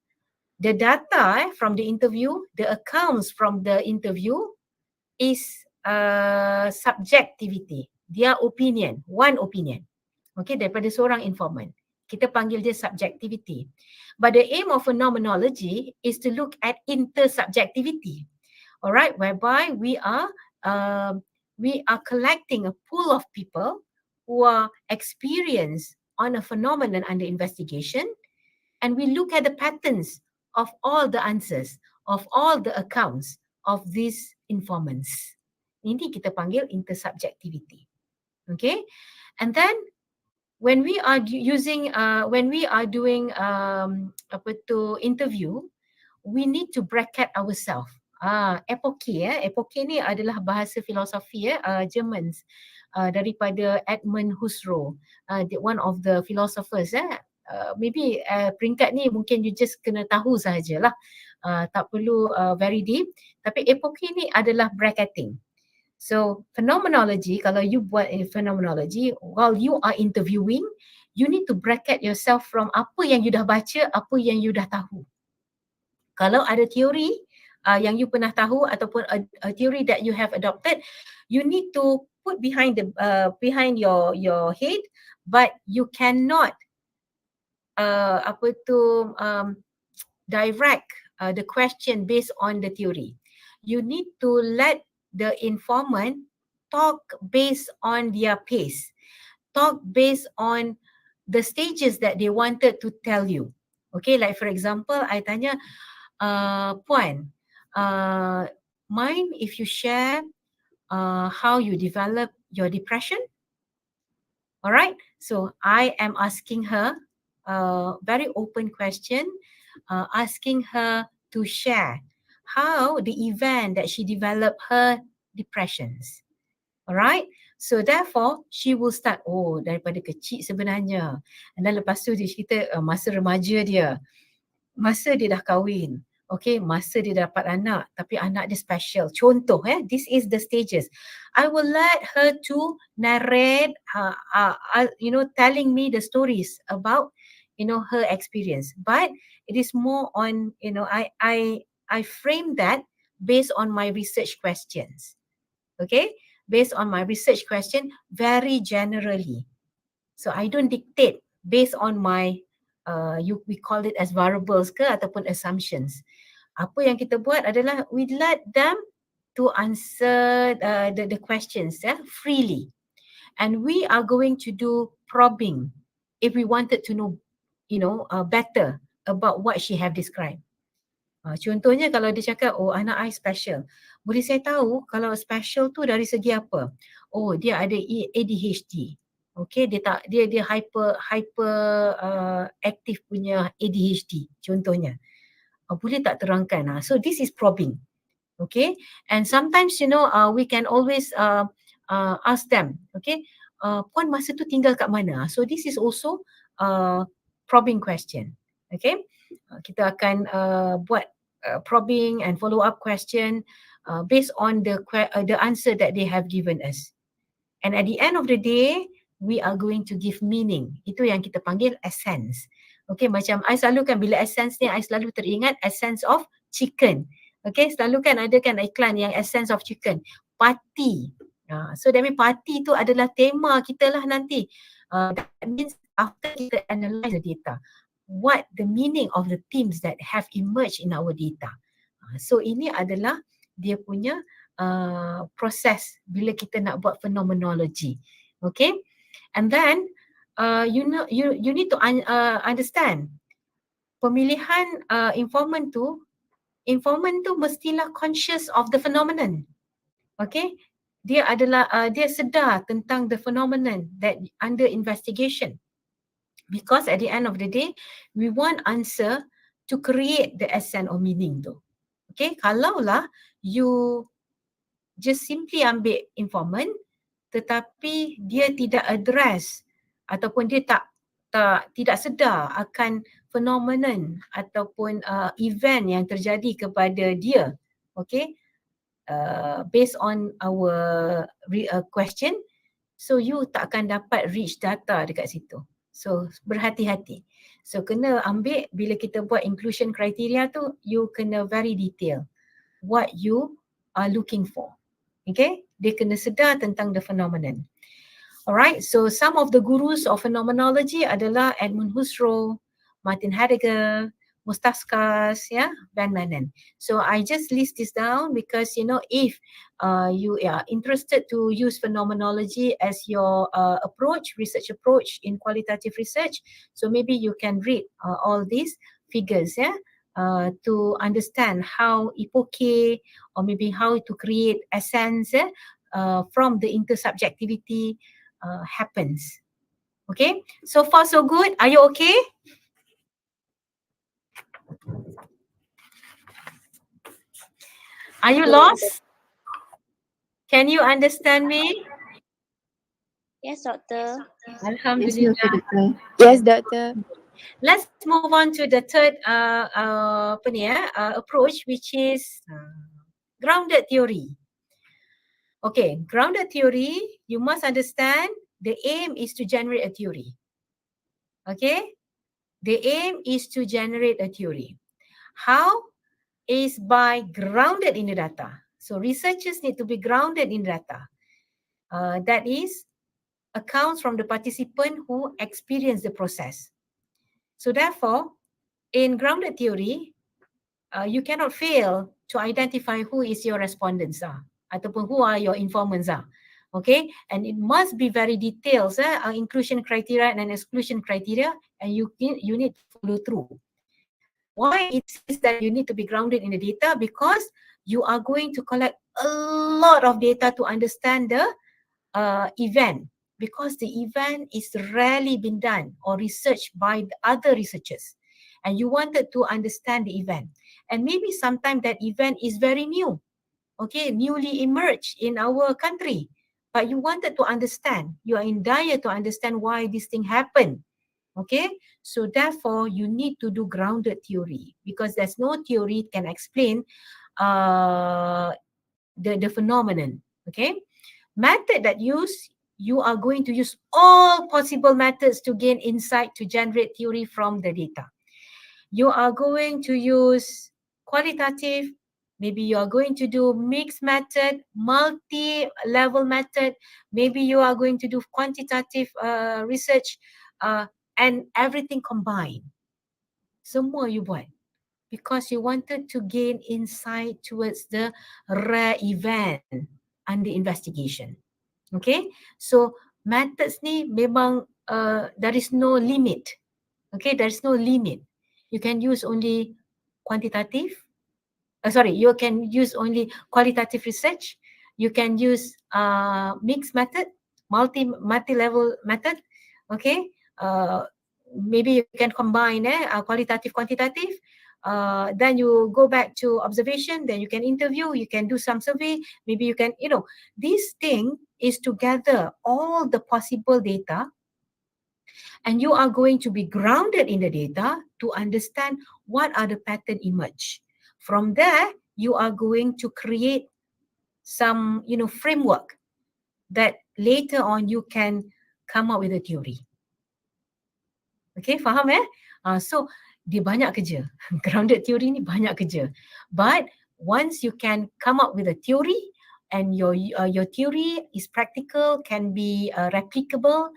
the data from the interview, the accounts from the interview is subjectivity, their opinion, one opinion. Okay, daripada seorang informant. Kita panggil dia subjectivity. But the aim of phenomenology is to look at intersubjectivity. Alright, whereby we are collecting a pool of people who are experienced on a phenomenon under investigation, and we look at the patterns of all the answers, of all the accounts of these informants. Ini kita panggil intersubjectivity. Okay, and then when we are doing interview, we need to bracket ourselves. Epoche, epoche ni adalah bahasa filosofi Germans, daripada Edmund Husserl, one of the philosophers. Maybe peringkat ni mungkin you just kena tahu sahajalah, tak perlu very deep. Tapi epoche ni adalah bracketing. So phenomenology, kalau you buat phenomenology, while you are interviewing, you need to bracket yourself from apa yang you dah baca, apa yang you dah tahu. Kalau ada teori yang you pernah tahu ataupun a theory that you have adopted, you need to put behind your head, but you cannot direct the question based on the theory. You need to let the informant talk based on their pace, talk based on the stages that they wanted to tell you. Okay, like for example, I tanya, Puan, mind if you share how you develop your depression? Alright, so I am asking her a very open question, asking her to share how the event that she developed her depressions. Alright, so therefore she will start, oh daripada kecil sebenarnya, dan lepas tu dia cerita masa remaja dia, masa dia dah kahwin, okay, masa dia dapat anak, tapi anak dia special. Contoh, this is the stages. I will let her to narrate, telling me the stories about, her experience. But it is more on, I frame that based on my research questions. Okay, based on my research question, very generally. So I don't dictate based on my we call it as variables ke ataupun assumptions. Apa yang kita buat adalah we let them to answer the questions freely, and we are going to do probing if we wanted to know, better about what she have described. Contohnya kalau dia cakap, oh anak I special, boleh saya tahu kalau special tu dari segi apa? Oh dia ada ADHD. Okay, dia hyper aktif punya ADHD contohnya. Boleh tak terangkan? So this is probing. Okay, and sometimes we can always ask them, okay, Puan masa tu tinggal kat mana? So this is also probing question. Okay, kita akan buat probing and follow-up question based on the answer that they have given us. And at the end of the day, we are going to give meaning. Itu yang kita panggil essence. Okay, macam I selalu kan bila essence ni, I selalu teringat essence of chicken. Okay, selalu kan ada kan iklan yang essence of chicken. Party. So that means party tu adalah tema kita lah nanti. That means after kita analyze the data, what the meaning of the themes that have emerged in our data. So ini adalah dia punya proses bila kita nak buat phenomenology. Okay, and then you need to understand pemilihan informant tu mestilah conscious of the phenomenon. Okay, dia adalah dia sedar tentang the phenomenon that under investigation. Because at the end of the day, we want answer to create the essence or meaning tu. Okay, kalaulah you just simply ambil informant tetapi dia tidak address ataupun dia tidak sedar akan phenomenon ataupun event yang terjadi kepada dia, okay, based on our question, so you tak akan dapat reach data dekat situ. So berhati-hati. So kena ambil bila kita buat inclusion criteria tu, you kena very detail what you are looking for. Okay, dia kena sedar tentang the phenomenon. Alright, so some of the gurus of phenomenology adalah Edmund Husserl, Martin Heidegger, Mustaskas, Van Manen. So I just list this down because if you are interested to use phenomenology as your research approach in qualitative research, so maybe you can read all these figures, to understand how epoche or maybe how to create essence from the intersubjectivity happens. Okay, so far so good. Are you okay? Are you lost? Can you understand me? Yes, doctor. Alhamdulillah. Yes, doctor. Let's move on to the third approach, which is grounded theory. Okay, grounded theory, you must understand the aim is to generate a theory. Okay, the aim is to generate a theory. How? Is by grounded in the data. So researchers need to be grounded in data. That is accounts from the participant who experience the process. So therefore, in grounded theory, you cannot fail to identify who is your respondents ataupun who are your informants Okay, and it must be very detailed, inclusion criteria and exclusion criteria, and you need to follow through. Why it says that you need to be grounded in the data? Because you are going to collect a lot of data to understand the event, because the event is rarely been done or researched by the other researchers, and you wanted to understand the event. And maybe sometimes that event is very new, okay, newly emerged in our country, but you wanted to understand, you are in dire to understand why this thing happened. Okay, so therefore you need to do grounded theory, because there's no theory can explain the phenomenon. Okay, method that you are going to use all possible methods to gain insight to generate theory from the data. You are going to use qualitative, maybe you are going to do mixed method, multi-level method, maybe you are going to do quantitative research, and everything combined. Semua you buat because you wanted to gain insight towards the rare event under investigation. Okay, so methods ni memang there is no limit. Okay, there is no limit. You can use only quantitative. You can use only qualitative research. You can use mixed method, multi-level method. Okay, maybe you can combine qualitative, quantitative. Then you go back to observation. Then you can interview. You can do some survey. Maybe you can, this thing is to gather all the possible data, and you are going to be grounded in the data to understand what are the pattern emerge. From there, you are going to create some, framework that later on you can come up with a theory. Okay, faham so dia banyak kerja. Grounded theory ni banyak kerja. But once you can come up with a theory and your theory is practical, can be replicable,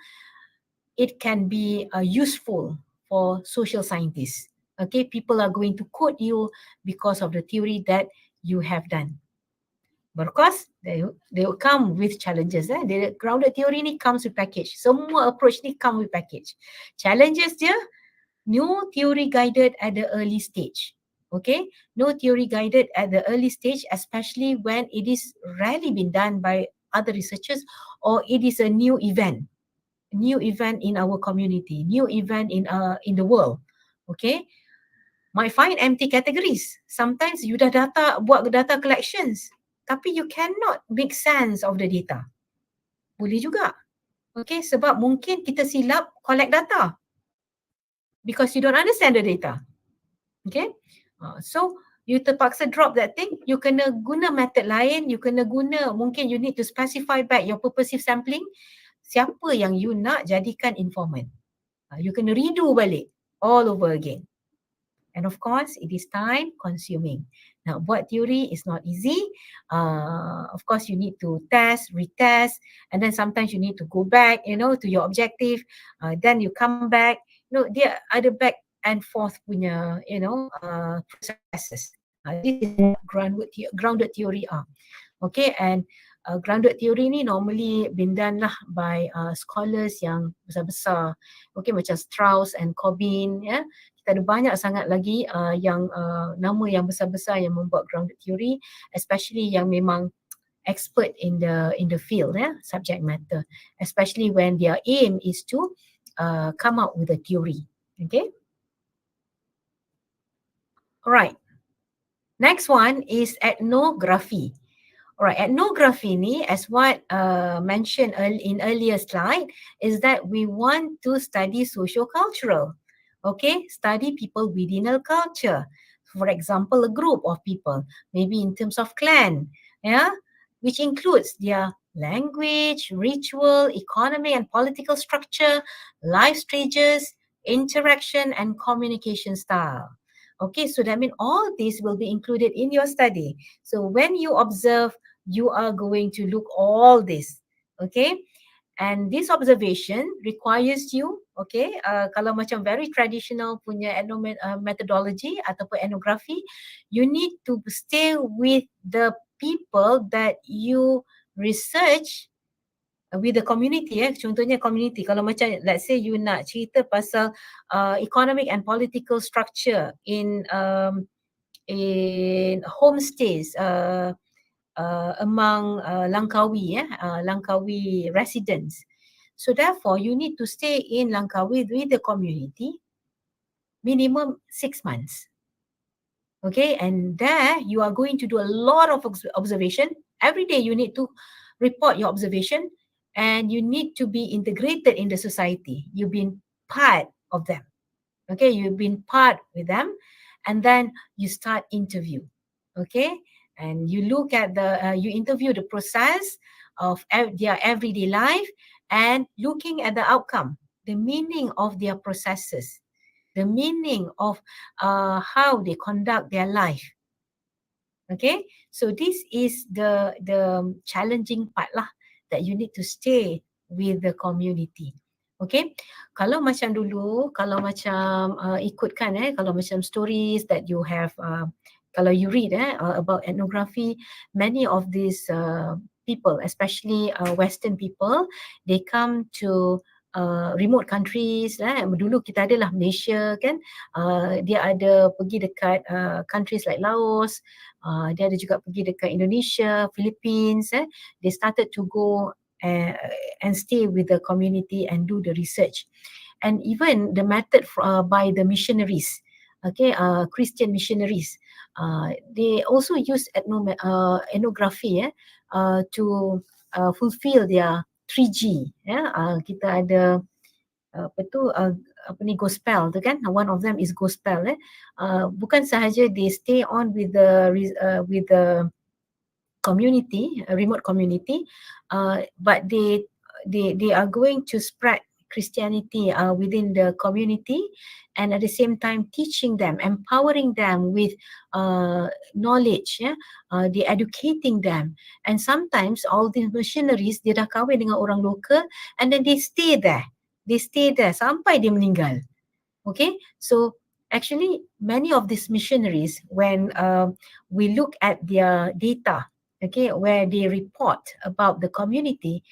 it can be useful for social scientists. Okay, people are going to quote you because of the theory that you have done. But of course, they will come with challenges. The grounded theory ni comes with package. Semua approach ni come with package. Challenges dia, no theory guided at the early stage. Okay, no theory guided at the early stage, especially when it is rarely been done by other researchers or it is a new event in our community, new event in the world. Okay, might find empty categories. Sometimes you dah buat data collections, tapi you cannot make sense of the data. Boleh juga. Okay, sebab mungkin kita silap collect data because you don't understand the data. Okay, so you terpaksa drop that thing, you kena guna method lain, you kena guna, mungkin you need to specify back your purposive sampling, siapa yang you nak jadikan informant. You kena redo balik all over again. And of course, it is time consuming. Now, buat theory is not easy. Of course, you need to test, retest, and then sometimes you need to go back, to your objective. Then you come back. There ada back and forth punya, processes. This is what grounded theory are. Okay, and grounded theory ni normally been done lah by scholars yang besar-besar. Okay, macam Strauss and Corbin, ya. Kita ada banyak sangat lagi yang nama yang besar-besar yang membuat grounded theory, especially yang memang expert in the field, subject matter, especially when their aim is to come out with a theory. Okay. Alright. Next one is ethnography. Alright, ethnography ni, as what mentioned in earlier slide, is that we want to study socio-cultural. Okay, study people within a culture. For example, a group of people, maybe in terms of clan, which includes their language, ritual, economy and political structure, life stages, interaction and communication style. Okay, so that means all these will be included in your study. So when you observe, you are going to look all this. Okay, and this observation requires you, okay, kalau macam very traditional punya methodology ataupun ethnography, you need to stay with the people that you research with the community. Contohnya community, kalau macam let's say you nak cerita pasal economic and political structure in homestays among Langkawi, Langkawi residents. So therefore, you need to stay in Langkawi with the community minimum 6 months. Okay, and there you are going to do a lot of observation. Every day you need to report your observation and you need to be integrated in the society. You've been part of them. Okay, you've been part with them, and then you start interview. Okay, and you look at you interview the process of their everyday life and looking at the outcome, the meaning of their processes, the meaning of how they conduct their life. Okay, so this is the challenging part lah, that you need to stay with the community. Okay, kalau macam dulu, kalau macam ikutkan kalau macam stories that you have, kalau you read about ethnography, many of these people, especially Western people, they come to remote countries. Dulu kita adalah Malaysia kan, dia ada pergi dekat countries like Laos, dia ada juga pergi dekat Indonesia, Philippines. They started to go and stay with the community and do the research. And even the method by the missionaries, okay, Christian missionaries, they also use ethnography to fulfill their 3G. Kita ada apa tu, apa ni, gospel tu kan, one of them is gospel. Bukan sahaja they stay on with the community, a remote community, but they are going to spread Christianity within the community, and at the same time teaching them, empowering them with knowledge, they educating them. And sometimes all these missionaries dia dah kahwin dengan orang lokal, and then they stay there sampai dia meninggal. Okay, so actually many of these missionaries, when we look at their data, okay, where they report about the community,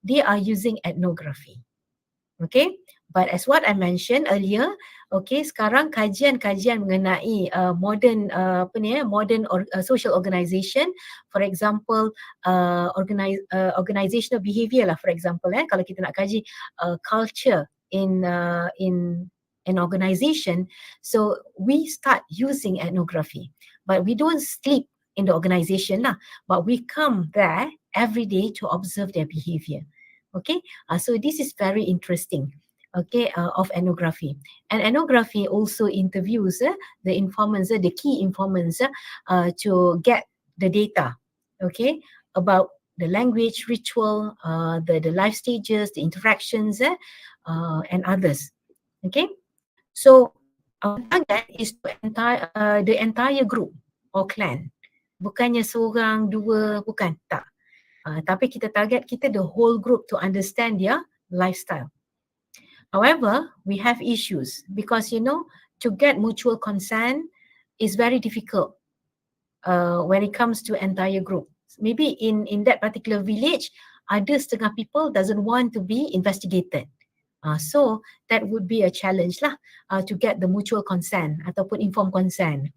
they are using ethnography. Okay, but as what I mentioned earlier, okay, sekarang kajian-kajian mengenai modern social organization, for example, organizational behavior lah, for example, kalau kita nak kaji culture in an organization, so we start using ethnography, but we don't sleep in the organization lah, but we come there every day to observe their behavior. Okay, so this is very interesting, okay, of ethnography. And ethnography also interviews the informants, the key informants, to get the data, okay, about the language, ritual, the life stages, the interactions, and others. Okay, so our target is to the entire group or clan. Bukannya seorang, dua, bukan, tak. Tapi kita target the whole group to understand their lifestyle. However, we have issues because, to get mutual consent is very difficult when it comes to entire group. Maybe in that particular village, ada setengah people doesn't want to be investigated. So that would be a challenge lah, to get the mutual consent ataupun informed consent.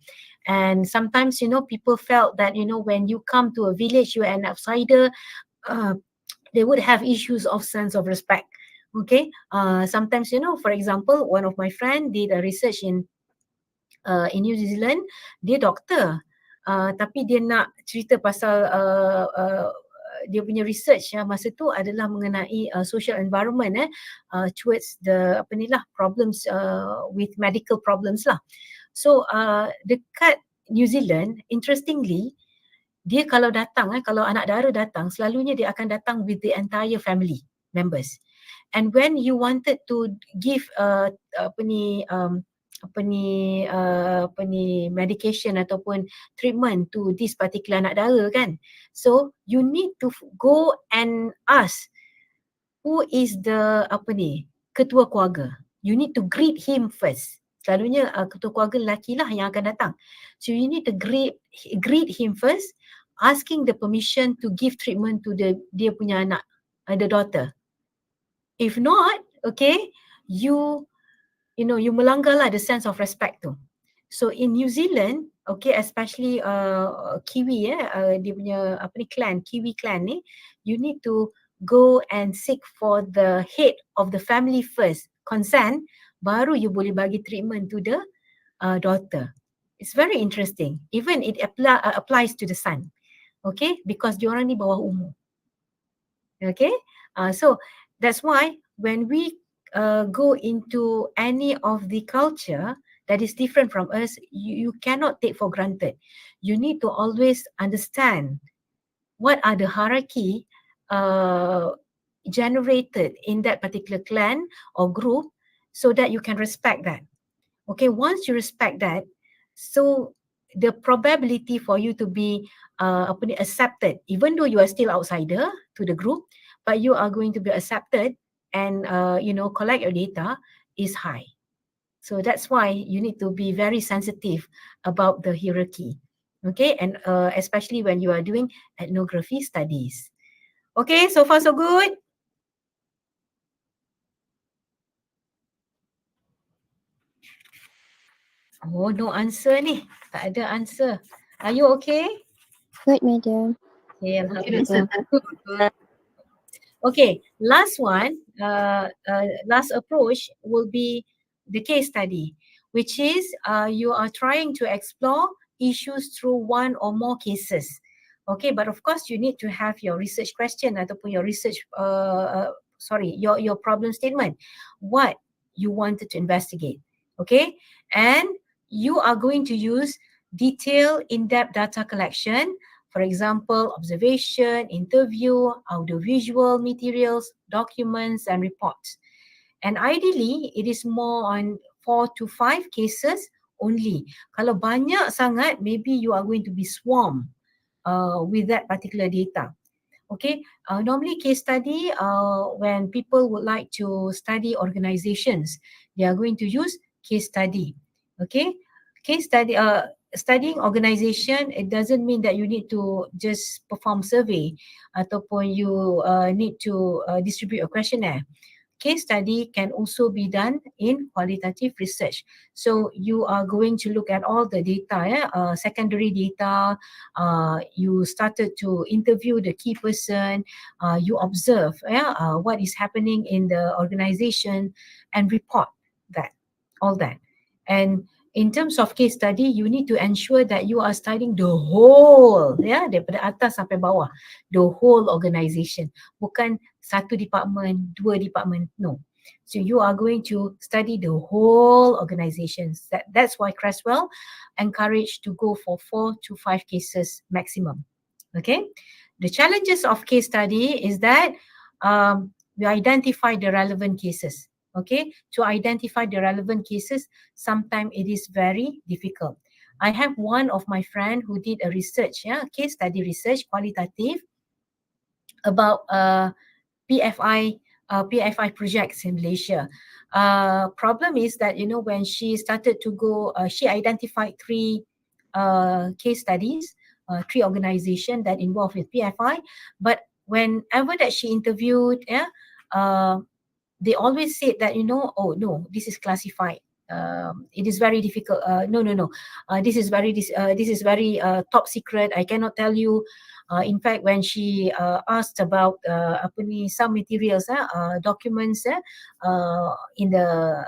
And sometimes, people felt that, when you come to a village, you are an outsider, they would have issues of sense of respect. Okay, sometimes, for example, one of my friend did a research in New Zealand, dia doktor, tapi dia nak cerita pasal dia punya research masa tu adalah mengenai social environment towards the problems with medical problems lah. So dekat New Zealand, interestingly, dia kalau datang, kalau anak dara datang, selalunya dia akan datang with the entire family members. And when you wanted to give medication ataupun treatment to this particular anak dara kan, so you need to go and ask who is the ketua keluarga. You need to greet him first. Selalunya ketua keluarga lelaki lah yang akan datang. So you need to greet him first, asking the permission to give treatment to dia punya anak, the daughter. If not, okay, you melanggar lah the sense of respect tu. So in New Zealand, okay, especially Kiwi, dia punya clan, Kiwi clan ni, you need to go and seek for the head of the family first, consent, baru you boleh bagi treatment to the daughter. It's very interesting. Even it applies to the son, okay, because diorang ni bawah umur. Okay, so that's why when we go into any of the culture that is different from us, you cannot take for granted. You need to always understand what are the hierarchy generated in that particular clan or group, so that you can respect that. Okay, once you respect that, so the probability for you to be accepted, even though you are still outsider to the group, but you are going to be accepted and collect your data is high. So that's why you need to be very sensitive about the hierarchy. Okay, and especially when you are doing ethnography studies. Okay, so far so good. Oh, no answer ni. Tak ada answer. Are you okay? Good, madam. Okay, alhamdulillah. Okay, last one, last approach will be the case study, which is you are trying to explore issues through one or more cases. Okay, but of course you need to have your research question ataupun your research, your problem statement. What you wanted to investigate. Okay, and you are going to use detailed in-depth data collection, for example, observation, interview, audiovisual materials, documents, and reports. And ideally, it is more on 4 to 5 cases only. Kalau banyak sangat, maybe you are going to be swarmed with that particular data. Okay, normally case study, when people would like to study organizations, they are going to use case study. Okay, case study, studying organization, it doesn't mean that you need to just perform survey ataupun you need to distribute a questionnaire. Case study can also be done in qualitative research. So you are going to look at all the data, secondary data. You started to interview the key person. You observe what is happening in the organization and report that, all that. And in terms of case study, you need to ensure that you are studying the whole, daripada atas sampai bawah, the whole organization. Bukan satu department, dua department, no. So you are going to study the whole organizations. That's why Creswell encouraged to go for 4 to 5 cases maximum. Okay. The challenges of case study is that we identify the relevant cases. Okay, to identify the relevant cases, sometimes it is very difficult. I have one of my friend who did a research, case study research, qualitative, about PFI PFI projects in Malaysia. Problem is that, you know, when she started to go, she identified 3 case studies, 3 organizations that involved with PFI. But whenever that she interviewed, they always said that, you know, oh no, this is classified. It is very difficult. No. This is very top secret. I cannot tell you. In fact, when she asked about some materials, documents in the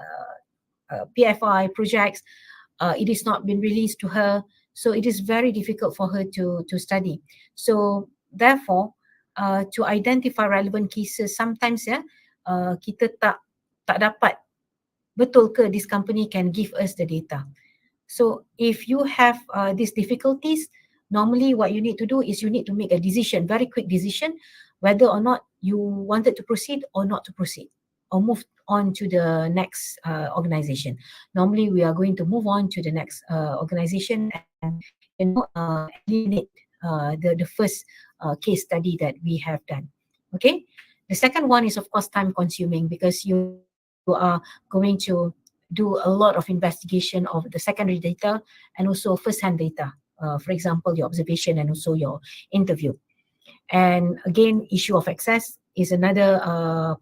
PFI projects, it is not been released to her. So it is very difficult for her to study. So therefore, to identify relevant cases, sometimes kita tak dapat betul ke this company can give us the data. So if you have these difficulties, normally what you need to do is you need to make a decision, very quick decision, whether or not you wanted to proceed or not to proceed, or move on to the next organization. Normally we are going to move on to the next organization and, you know, eliminate the first case study that we have done. Okay. The second one is of course time consuming, because you are going to do a lot of investigation of the secondary data and also first-hand data. For example, your observation and also your interview. And again, issue of access is another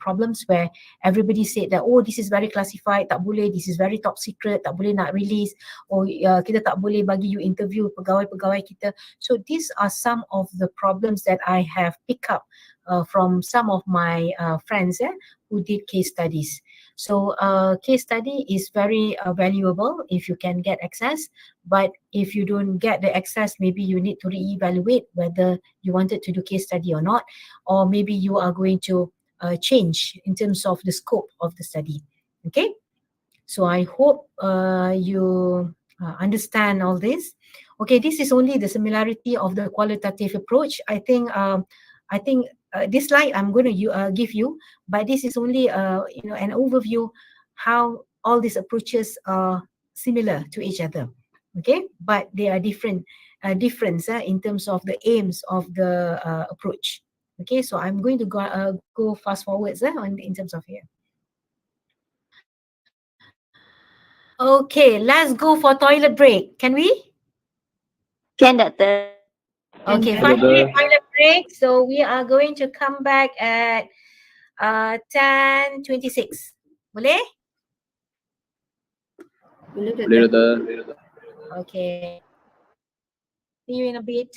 problems where everybody said that, oh, this is very classified, tak boleh, this is very top secret, tak boleh nak release, or kita tak boleh bagi you interview pegawai-pegawai kita. So these are some of the problems that I have picked up from some of my friends who did case studies. So case study is very valuable if you can get access, but if you don't get the access, maybe you need to reevaluate whether you wanted to do case study or not, or maybe you are going to change in terms of the scope of the study. Okay, so I hope you understand all this. Okay, this is only the similarity of the qualitative approach. I think this slide I'm going to give you, but this is only you know, an overview how all these approaches are similar to each other. Okay, but they are different in terms of the aims of the approach. Okay, so I'm going to go fast forwards in terms of here. Okay, let's go for toilet break. Can we? Can, Doctor. Okay, Can. 5 minute toilet break. So we are going to come back at 10:26. Boleh? Boleh, Boleh, Doctor. Doktor. Okay. See you in a bit.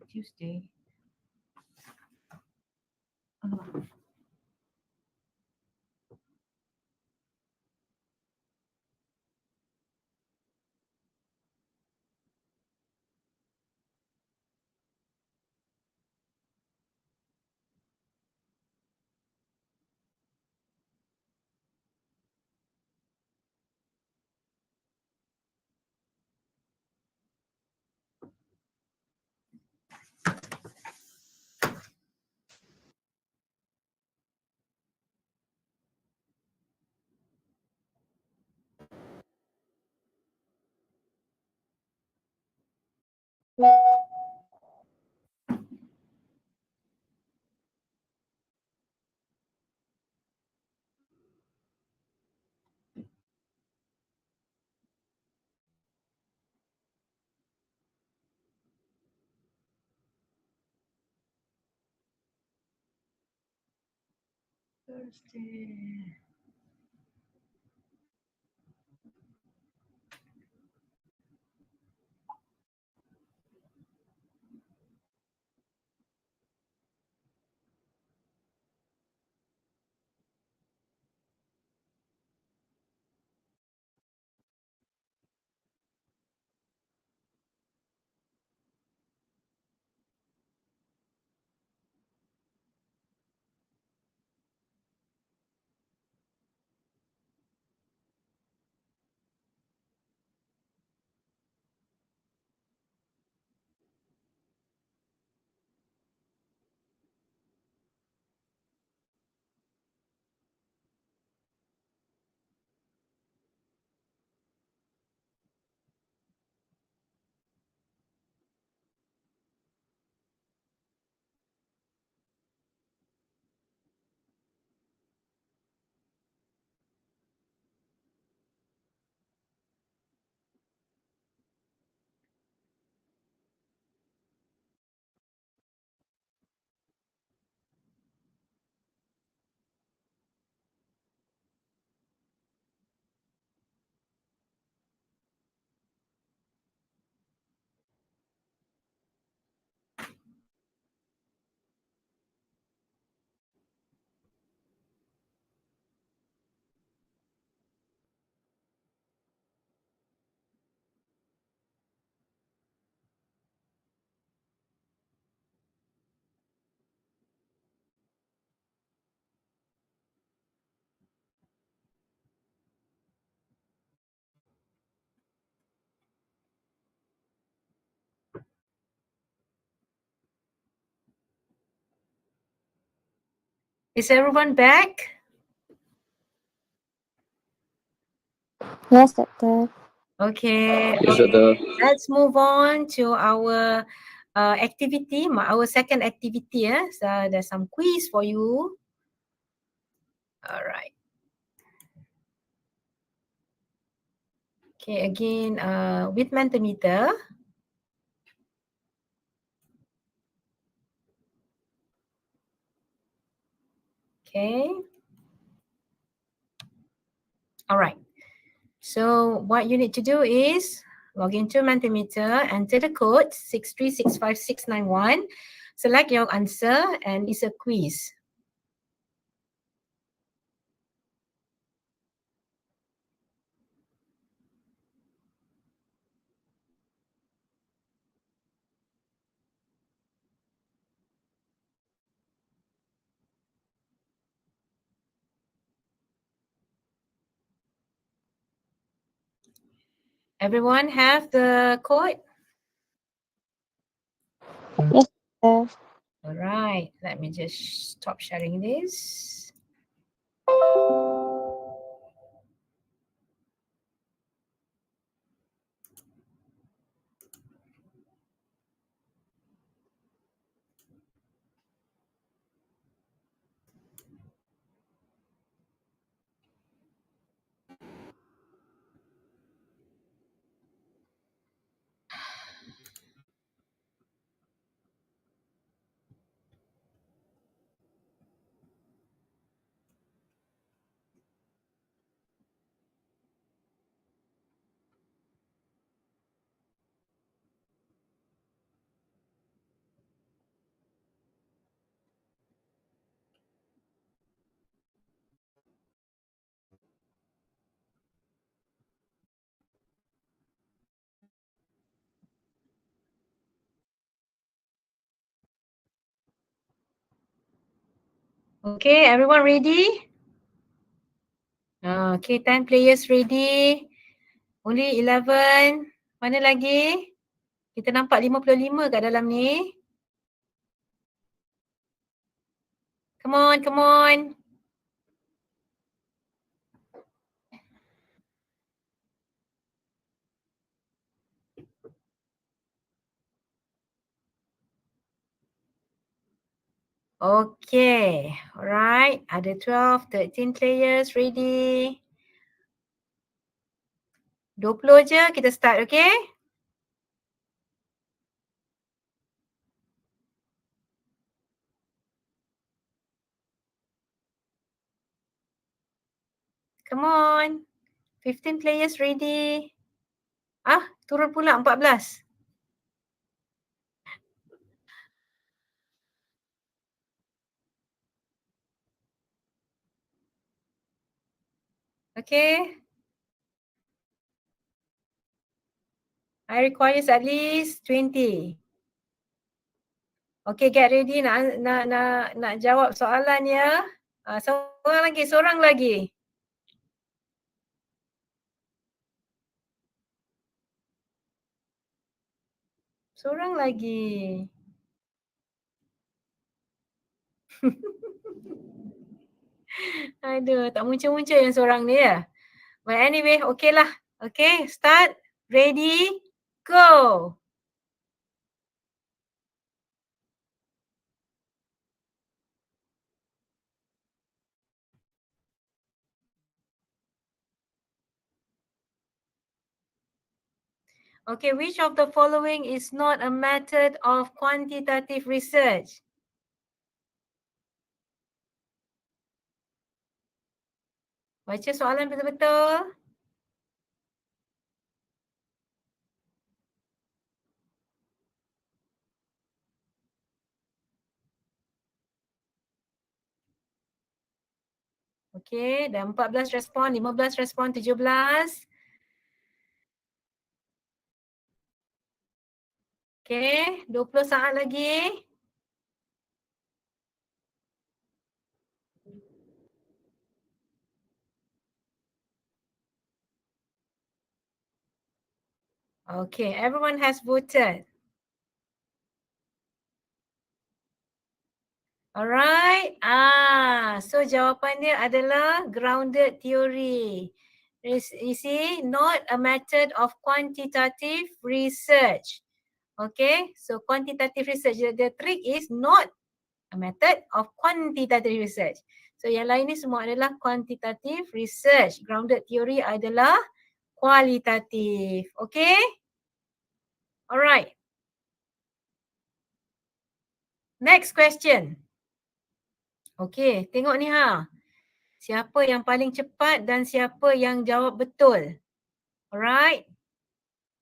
Tuesday. Uh, Thursday. Is everyone back? Yes, doctor. Okay. Yes, Doctor. Let's move on to our activity, our second activity. So there's some quiz for you. All right. Okay, again, with Mentimeter. Okay. All right. So what you need to do is log into Mentimeter, enter the code 6365691, select your answer, and it's a quiz. Everyone have the code? Yes, doctor. All right, let me just stop sharing this. Okay, everyone ready? Okay, 10 players ready. Only 11. Mana lagi? Kita nampak 55 kat dalam ni. Come on, come on. Okay, alright. Ada 12, 13 players ready. 20 je kita start, okay? Come on. 15 players ready. Turun pula 14. Okay. I requires at least 20. Okay, get ready nak jawab soalan ya. Seorang lagi. Seorang lagi. Aduh, tak muncul-muncul yang seorang ni ya. But anyway, okay lah. Okay, start. Ready, go. Okay, which of the following is not a method of quantitative research? Baca soalan betul-betul. Okay, dah 14 respon, 15 respon, 17. Okay, 20 saat lagi. Okay, everyone has voted. Alright. So jawapan dia adalah grounded theory. You see, not a method of quantitative research. Okay, so quantitative research, the trick is not a method of quantitative research. So yang lain ni semua adalah quantitative research. Grounded theory adalah kualitatif. Okay? Alright. Next question. Okay, tengok ni ha. Siapa yang paling cepat dan siapa yang jawab betul. Alright.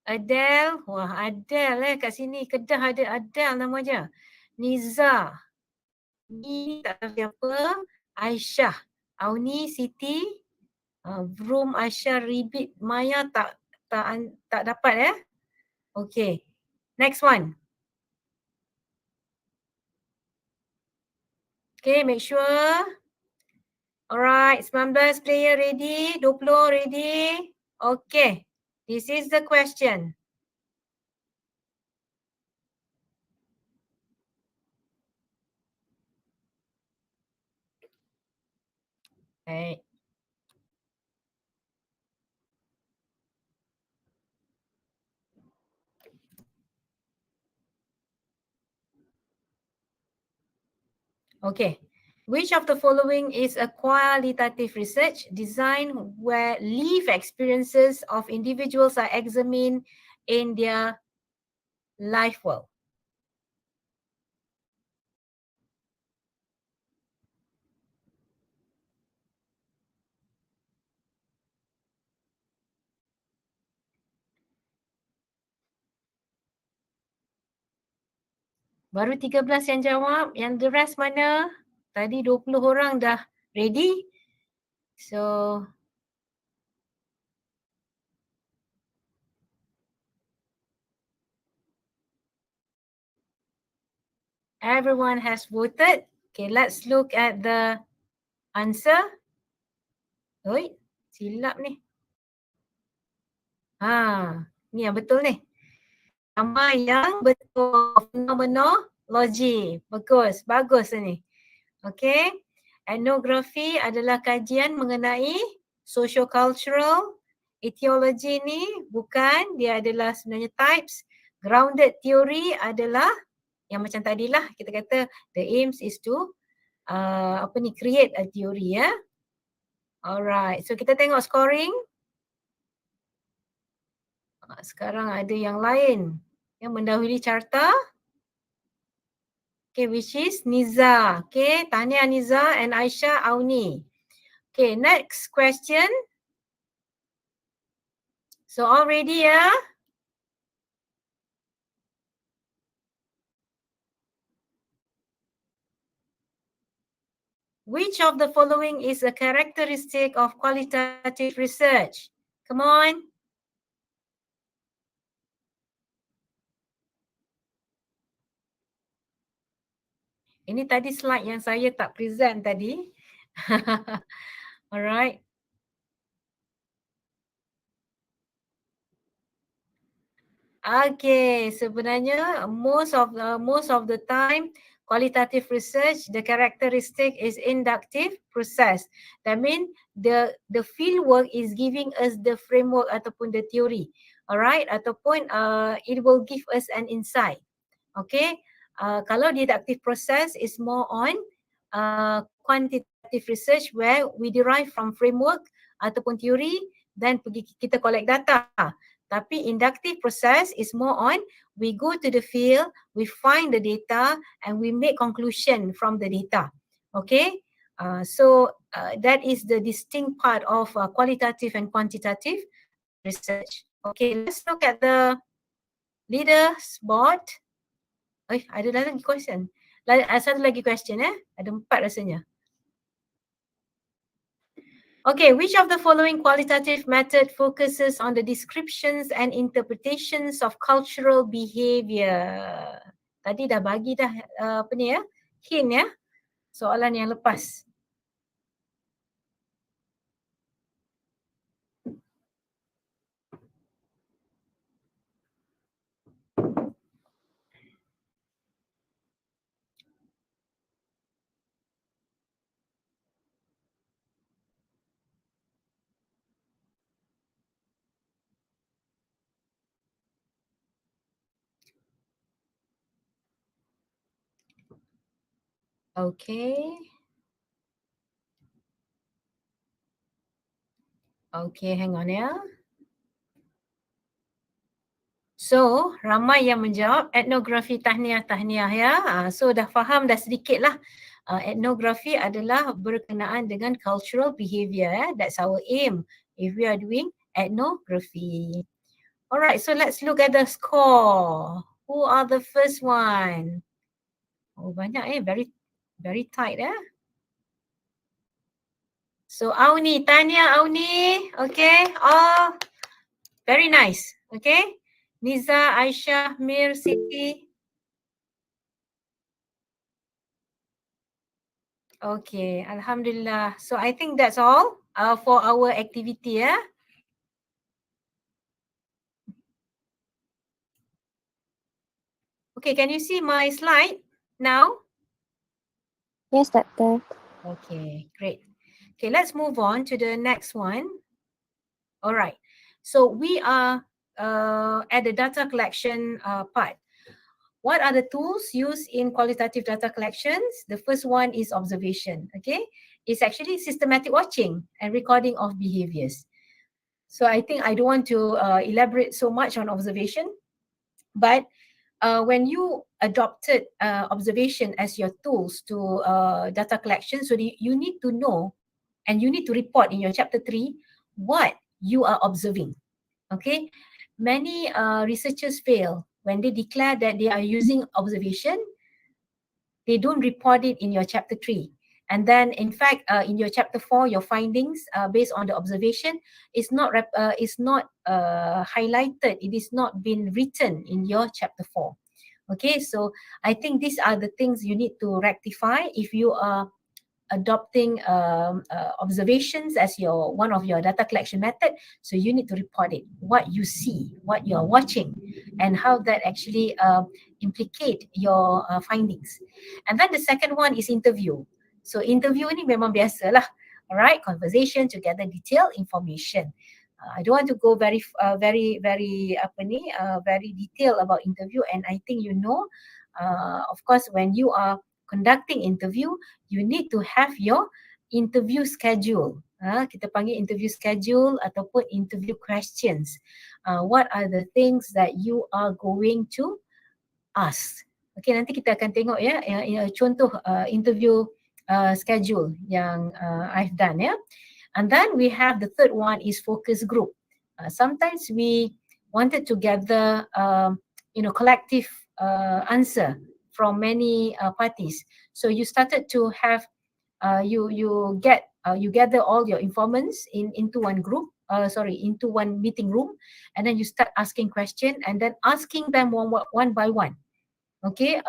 Adele. Wah, Adele kat sini. Kedah ada Adele nama je. Niza. Ni tak tahu siapa. Aisyah. Auni, Siti. Vroom, Aisyah, Ribit, Maya tak dapat Okay. Next one. Okay, make sure. Alright, 19 player ready, 20 ready. Okay, this is the question. Right. Okay, which of the following is a qualitative research design where life experiences of individuals are examined in their life world? Baru 13 yang jawab, yang the rest mana? Tadi 20 orang dah ready. So, everyone has voted. Okay, let's look at the answer. Oi, silap ni. Ni yang betul ni. Nama yang betul, fenomenology. Bagus, bagus ni. Okay. Etnografi adalah kajian mengenai socio-cultural. Etiology ni bukan, dia adalah sebenarnya types. Grounded theory adalah yang macam tadilah kita kata the aims is to create a theory ya. Alright, so kita tengok scoring. Sekarang ada yang lain yang mendahului carta. Okay, which is Niza. Okay, Tania Niza and Aisyah Auni. Okay, next question. So all ready ya? Which of the following is a characteristic of qualitative research? Come on. Ini tadi slide yang saya tak present tadi. Alright. Okay, sebenarnya most of the time qualitative research, the characteristic is inductive process. That means the field work is giving us the framework ataupun the theory. Alright, ataupun it will give us an insight. Okay, kalau deductive process is more on quantitative research where we derive from framework ataupun theory, then pergi kita collect data. Tapi inductive process is more on we go to the field, we find the data and we make conclusion from the data. Okay, so that is the distinct part of qualitative and quantitative research. Okay, let's look at the leaders board. Ada lagi question. Satu lagi question Ada 4 rasanya. Okay, which of the following qualitative method focuses on the descriptions and interpretations of cultural behavior? Tadi dah bagi dah hint soalan yang lepas. Okay. Okay, hang on ya. So, ramai yang menjawab etnografi tahniah ya. So, dah faham dah sedikit lah. Etnografi adalah berkenaan dengan cultural behavior. That's our aim if we are doing ethnography. Alright, so let's look at the score. Who are the first one? Oh, banyak very tight So Auni, Tania, Auni, okay. Oh, very nice, okay. Niza, Aisyah, Mir, Siti. Okay, Alhamdulillah. So I think that's all for our activity Okay, can you see my slide now? Yes, Doctor. Okay, great. Okay, let's move on to the next one. All right. So we are at the data collection part. What are the tools used in qualitative data collections? The first one is observation, okay? It's actually systematic watching and recording of behaviors. So I think I don't want to elaborate so much on observation, but when you adopted observation as your tools to data collection, so you need to know and you need to report in your chapter 3 what you are observing. Okay, many researchers fail when they declare that they are using observation. They don't report it in your chapter 3. And then in fact, in your chapter 4, your findings based on the observation is not highlighted. It is not been written in your chapter 4. Okay, so I think these are the things you need to rectify if you are adopting observations as your one of your data collection method. So you need to report it, what you see, what you are watching, and how that actually implicate your findings. And then the second one is interview. So interview ni memang biasa lah. Alright, conversation to gather detailed information. I don't want to go very very detailed about interview, and I think of course, when you are conducting interview, you need to have your interview schedule. Kita panggil interview schedule ataupun interview questions. What are the things that you are going to ask? Okay, nanti kita akan tengok contoh interview schedule yang I've done ya. And then we have the third one is focus group. Sometimes we wanted to gather collective answer from many parties. So you started to have you gather all your informants into one group, into one meeting room, and then you start asking question and then asking them one by one, okay,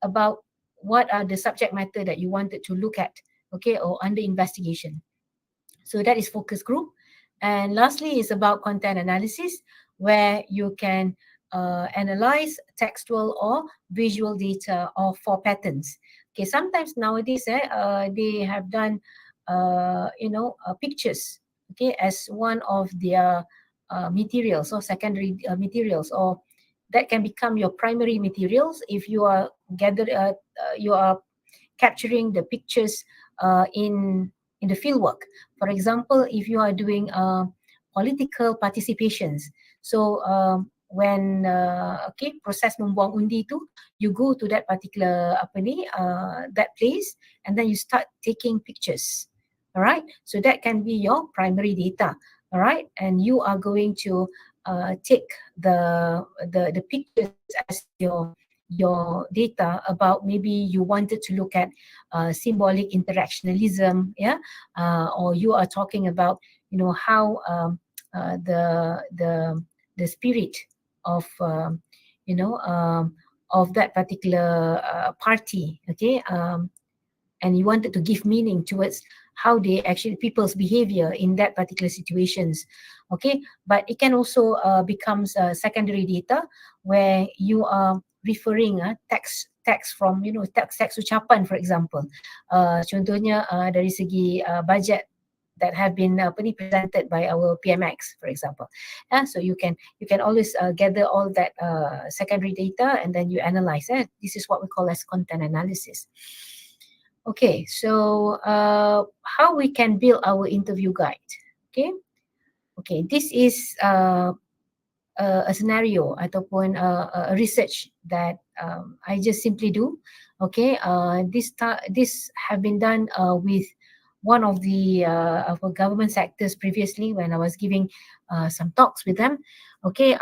about what are the subject matter that you wanted to look at, okay, or under investigation. So that is focus group. And lastly is about content analysis, where you can analyze textual or visual data or for patterns. Okay, sometimes nowadays they have done pictures, okay, as one of their materials or secondary materials, or that can become your primary materials if you are you are capturing the pictures in the fieldwork. For example, if you are doing political participations, so when proses membuang undi tu, you go to that particular that place, and then you start taking pictures. All right, so that can be your primary data. All right, and you are going to take the pictures as your data about, maybe you wanted to look at symbolic interactionalism, or you are talking about how the spirit of of that particular party, okay, and you wanted to give meaning towards how they actually people's behavior in that particular situations, okay. But it can also becomes secondary data where you are referring text from text ucapan, for example, contohnya dari segi budget that have been presented by our PMX, for example. So you can always gather all that secondary data and then you analyze. This is what we call as content analysis. Okay, so how we can build our interview guide? Okay, this is a scenario ataupun a research that I just simply do. Okay, this have been done with one of the government sectors previously when I was giving some talks with them. Okay,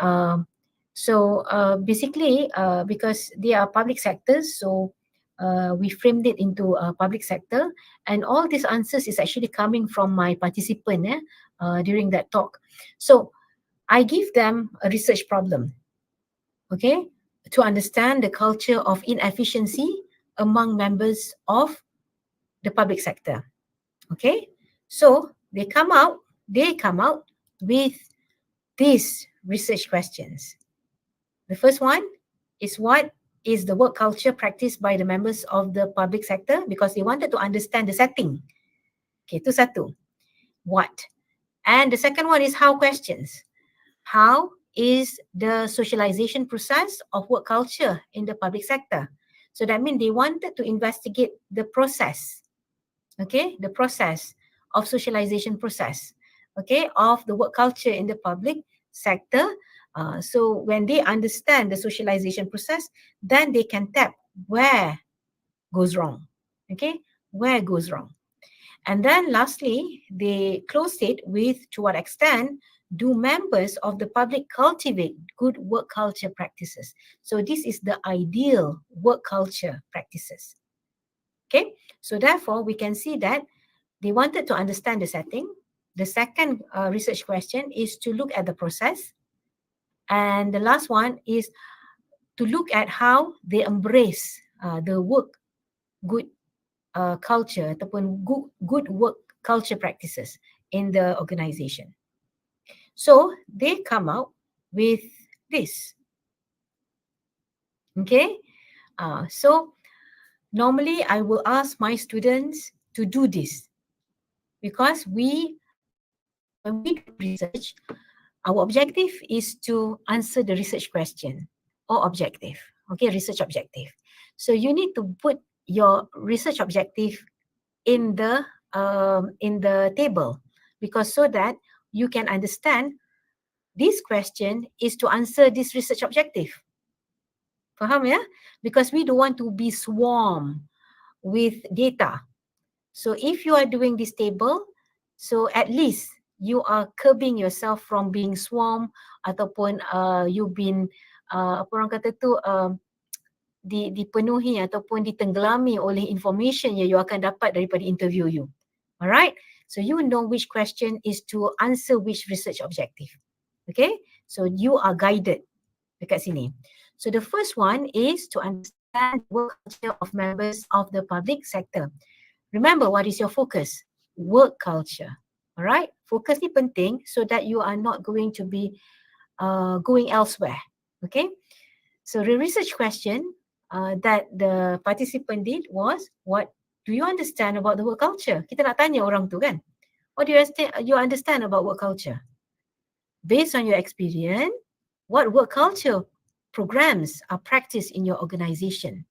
so basically because they are public sectors, so we framed it into a public sector, and all these answers is actually coming from my participant during that talk. So I give them a research problem, okay, to understand the culture of inefficiency among members of the public sector. Okay, so they come out with these research questions. The first one is, what is the work culture practiced by the members of the public sector? Because they wanted to understand the setting. Okay, itu satu. What? And the second one is how questions. How is the socialization process of work culture in the public sector? So that means they wanted to investigate the process, okay, the process of socialization process, okay, of the work culture in the public sector. So when they understand the socialization process, then they can tap where goes wrong, okay, where goes wrong. And then lastly, they close it with, to what extent do members of the public cultivate good work culture practices? So this is the ideal work culture practices. Okay, so therefore we can see that they wanted to understand the setting. The second research question is to look at the process. And the last one is to look at how they embrace the work good culture ataupun good work culture practices in the organization. So they come out with this. Okay. So normally I will ask my students to do this because when we do research, our objective is to answer the research question or objective. Okay, research objective. So you need to put your research objective in the table, because so that you can understand this question is to answer this research objective. Faham ya? Because we don't want to be swarmed with data. So if you are doing this table, so at least you are curbing yourself from being swarmed ataupun you've been apa orang kata tu dipenuhi ataupun ditenggelami oleh information yang you akan dapat daripada interview you. Alright? So you know which question is to answer which research objective. Okay? So you are guided dekat sini. So the first one is to understand the work culture of members of the public sector. Remember, what is your focus? Work culture. Alright? Focus ni penting so that you are not going to be going elsewhere. Okay? So the research question that the participant did was, what do you understand about the work culture? Kita nak tanya orang tu kan. What do you understand about work culture? Based on your experience, what work culture programs are practiced in your organization?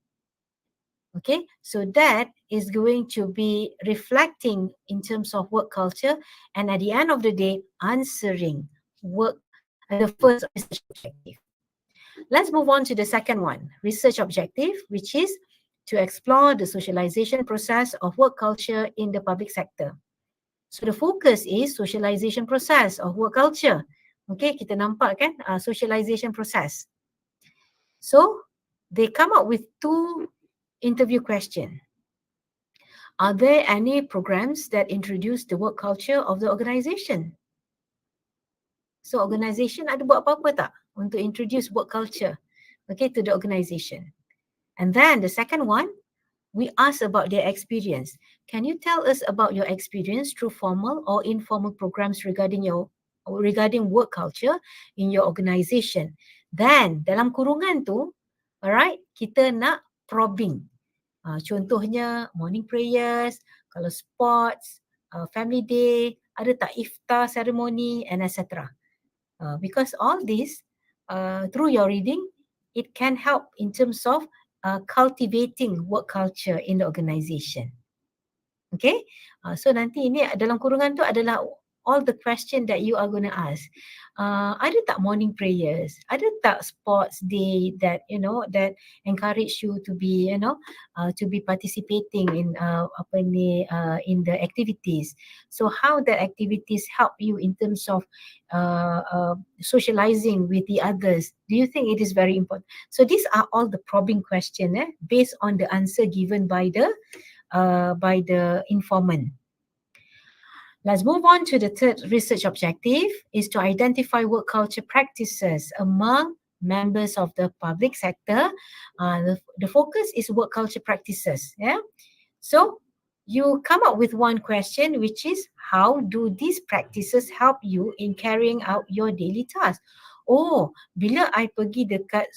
Okay, so that is going to be reflecting in terms of work culture, and at the end of the day, answering the first research objective. Let's move on to the second one, research objective, which is to explore the socialization process of work culture in the public sector. So the focus is socialization process of work culture. Okay, kita nampak kan socialization process. So they come up with two interview questions. Are there any programs that introduce the work culture of the organization? So organization ada buat apa-apa tak untuk introduce work culture, okay, to the organization? And then the second one, we ask about their experience. Can you tell us about your experience through formal or informal programs regarding work culture in your organization? Then dalam kurungan tu, alright, kita nak probing. Contohnya morning prayers, kalau sports, family day, ada tak iftar ceremony and etc. Because all this, through your reading, it can help in terms of cultivating work culture in the organization. Okay, so nanti ini dalam kurungan tu adalah all the question that you are going to ask. Ada tak morning prayers? Ada tak sports day that that encourage you to be to be participating in in the activities? So how the activities help you in terms of socializing with the others? Do you think it is very important? So these are all the probing question based on the answer given by the informant. Let's move on to the third research objective, is to identify work culture practices among members of the public sector. The focus is work culture practices. Yeah. So you come up with one question, which is, how do these practices help you in carrying out your daily tasks? Oh, bila I pergi dekat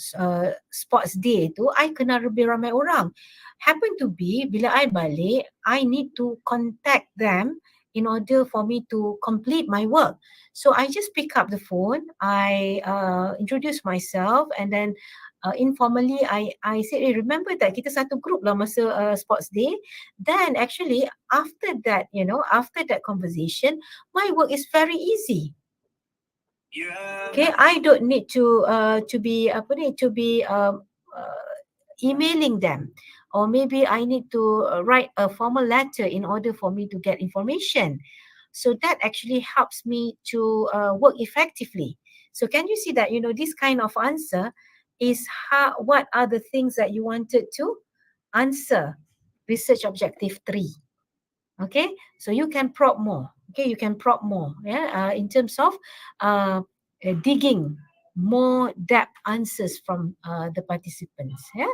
sports day tu, I kenal lebih ramai orang. Happen to be, bila I balik, I need to contact them in order for me to complete my work. So I just pick up the phone, I introduce myself, and then informally I said, remember that kita satu group lah masa sports day. Then actually after that, after that conversation, my work is very easy. Okay, I don't need to be emailing them, or maybe I need to write a formal letter in order for me to get information. So that actually helps me to work effectively. So can you see that, this kind of answer is what are the things that you wanted to answer research objective 3. Okay, so you can probe more. Okay, you can probe more, in terms of digging more depth answers from the participants. Yeah.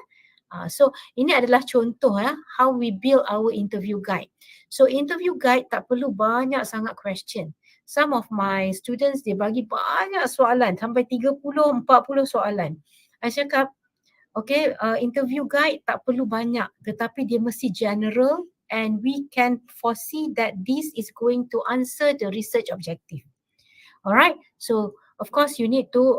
So ini adalah contoh how we build our interview guide. So interview guide tak perlu banyak sangat question. Some of my students dia bagi banyak soalan sampai 30-40 soalan. I cakap okay, interview guide tak perlu banyak tetapi dia mesti general and we can foresee that this is going to answer the research objective. Alright, so of course you need to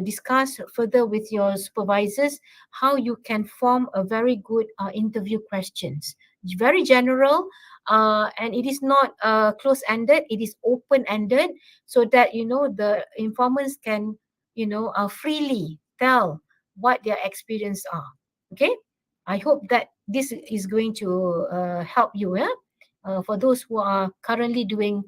discuss further with your supervisors how you can form a very good interview questions. It's very general and it is not close-ended, it is open-ended so that you know the informants can freely tell what their experience are. Okay, I hope that this is going to help you, for those who are currently doing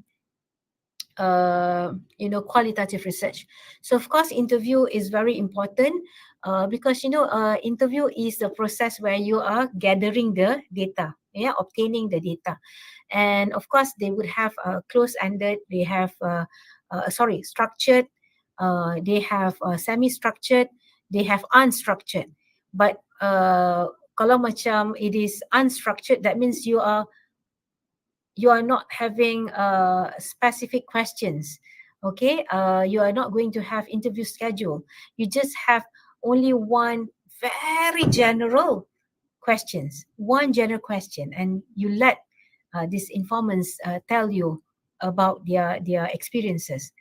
qualitative research. So of course interview is very important because interview is the process where you are gathering the data, obtaining the data, and of course they would have close-ended, they have structured, they have semi-structured, they have unstructured. But kalau macam it is unstructured, that means you are not having specific questions. Okay, you are not going to have interview schedule. You just have only one very general one general question, and you let these informants tell you about their experiences.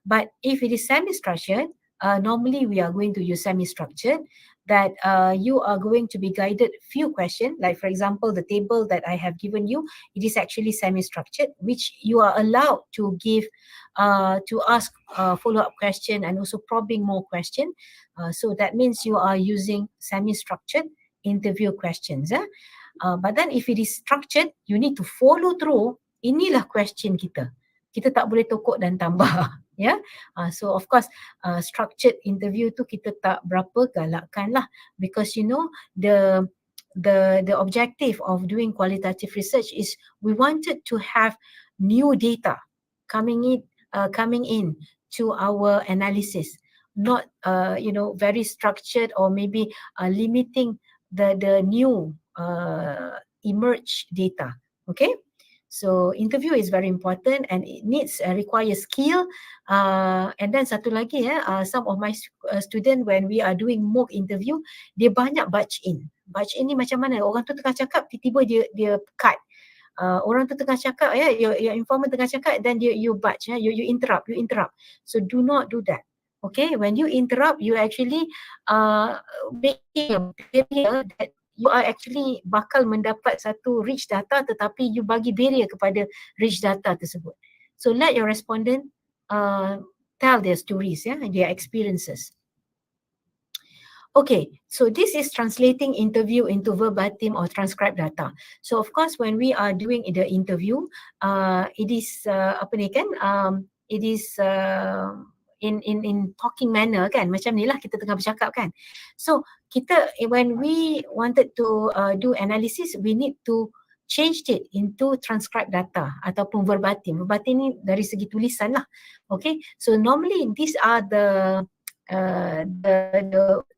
But if it is semi-structured, normally we are going to use semi-structured, that you are going to be guided few questions. Like for example, the table that I have given you, it is actually semi-structured, which you are allowed to give, to ask follow-up question and also probing more question. So that means you are using semi-structured interview questions. But then if it is structured, you need to follow through. Inilah question kita. Kita tak boleh tokok dan tambah. Ya, so of course structured interview tu kita tak berapa galakkan lah, because the objective of doing qualitative research is we wanted to have new data coming in to our analysis, not very structured or maybe limiting the new emerged data. Okay. So interview is very important and it requires skill. And then satu lagi some of my student, when we are doing mock interview, dia banyak barge in. Barge in ni macam mana? Orang tu tengah cakap, tiba-tiba dia cut. Orang tu tengah cakap, your informant tengah cakap, then you barge, you interrupt. So do not do that. Okay, when you interrupt, you actually making a barrier that you are actually bakal mendapat satu rich data, tetapi you bagi barrier kepada rich data tersebut. So let your respondent tell their stories, their experiences. Okay, so this is translating interview into verbatim or transcribed data. So of course, when we are doing the interview, it is it is in talking manner kan, macam ni lah kita tengah bercakap kan. So kita, when we wanted to do analysis, we need to change it into transcribed data ataupun verbatim. Verbatim ni dari segi tulisan lah. Okay, so normally these are the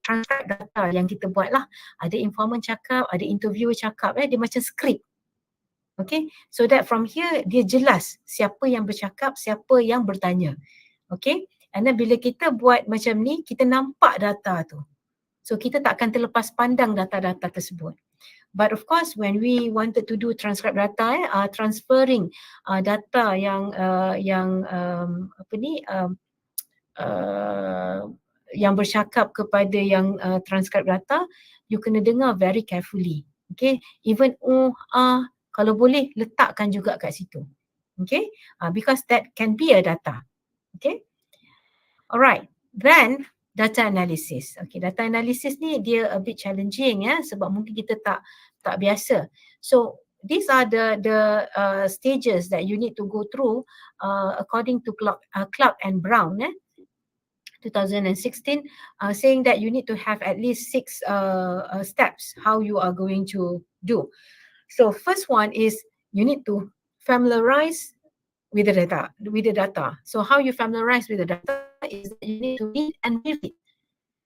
transcribe data yang kita buat lah. Ada informant cakap, ada interviewer cakap, dia macam skrip. Okay, so that from here dia jelas siapa yang bercakap, siapa yang bertanya. Okay, and then bila kita buat macam ni, kita nampak data tu. So kita tak akan terlepas pandang data-data tersebut. But of course, when we wanted to do transcribe data, transferring data yang bercakap kepada yang transcribe data, you kena dengar very carefully. Okay, even kalau boleh letakkan juga kat situ. Okay, because that can be a data. Okay, alright, then data analysis. Okay, data analysis ni dia a bit challenging sebab mungkin kita tak biasa. So these are the stages that you need to go through according to Clark and Brown 2016, saying that you need to have at least 6 steps how you are going to do. So first one is you need to familiarize with the data. So how you familiarize with the data is is that you need to read and reread.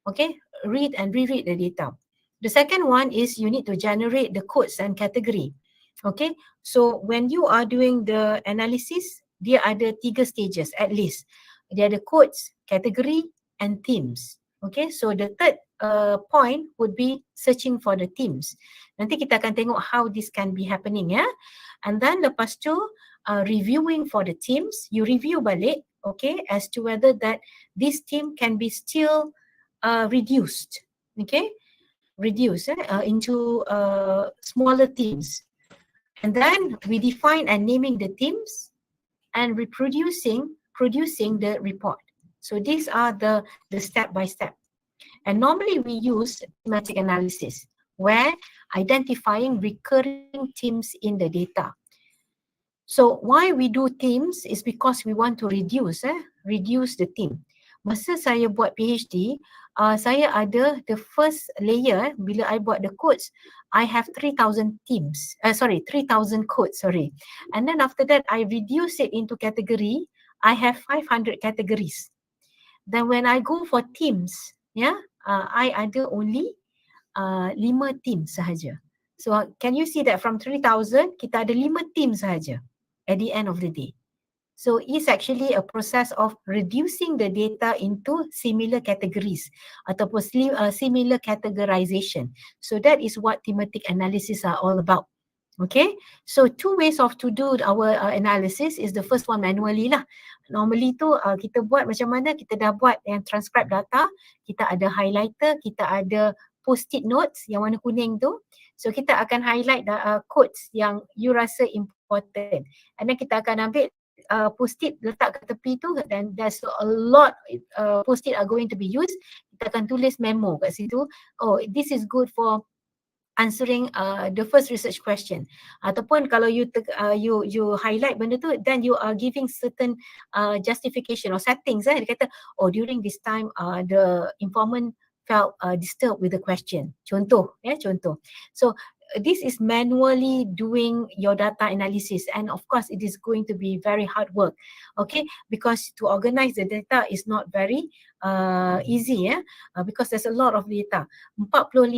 Okay, read and reread the data. The second one is you need to generate the codes and category. Okay, so when you are doing the analysis, dia ada 3 stages at least. Dia ada codes, category and themes. Okay, so the third point would be searching for the themes. Nanti kita akan tengok how this can be happening ya. And then lepas tu reviewing for the themes, you review balik, okay, as to whether that this theme can be still reduced, okay, reduce into smaller themes. And then we define and naming the themes and producing the report. So these are the step by step. And normally we use thematic analysis where identifying recurring themes in the data. So why we do themes is because we want to reduce the theme. Masa saya buat PhD, saya ada the first layer bila I buat the codes, I have 3,000 themes. 3,000 codes, sorry. And then after that, I reduce it into category. I have 500 categories. Then when I go for themes, I ada only 5 themes sahaja. So can you see that from 3,000, kita ada 5 themes sahaja at the end of the day. So it's actually a process of reducing the data into similar categories ataupun similar categorization. So that is what thematic analysis are all about. Okay, so 2 ways of to do our analysis is the first one manually lah. Normally tu kita buat macam mana, kita dah buat yang transcribe data, kita ada highlighter, kita ada post-it notes yang warna kuning tu. So kita akan highlight quotes yang you rasa important. And then kita akan ambil post-it letak kat tepi tu, dan there's a lot post-it are going to be used. Kita akan tulis memo kat situ. Oh, this is good for answering the first research question. Ataupun kalau you highlight benda tu, then you are giving certain justification or settings. Dia kata, oh, during this time the informant felt disturbed with the question. Contoh. So this is manually doing your data analysis, and of course it is going to be very hard work, okay, because to organize the data is not very easy because there's a lot of data. 45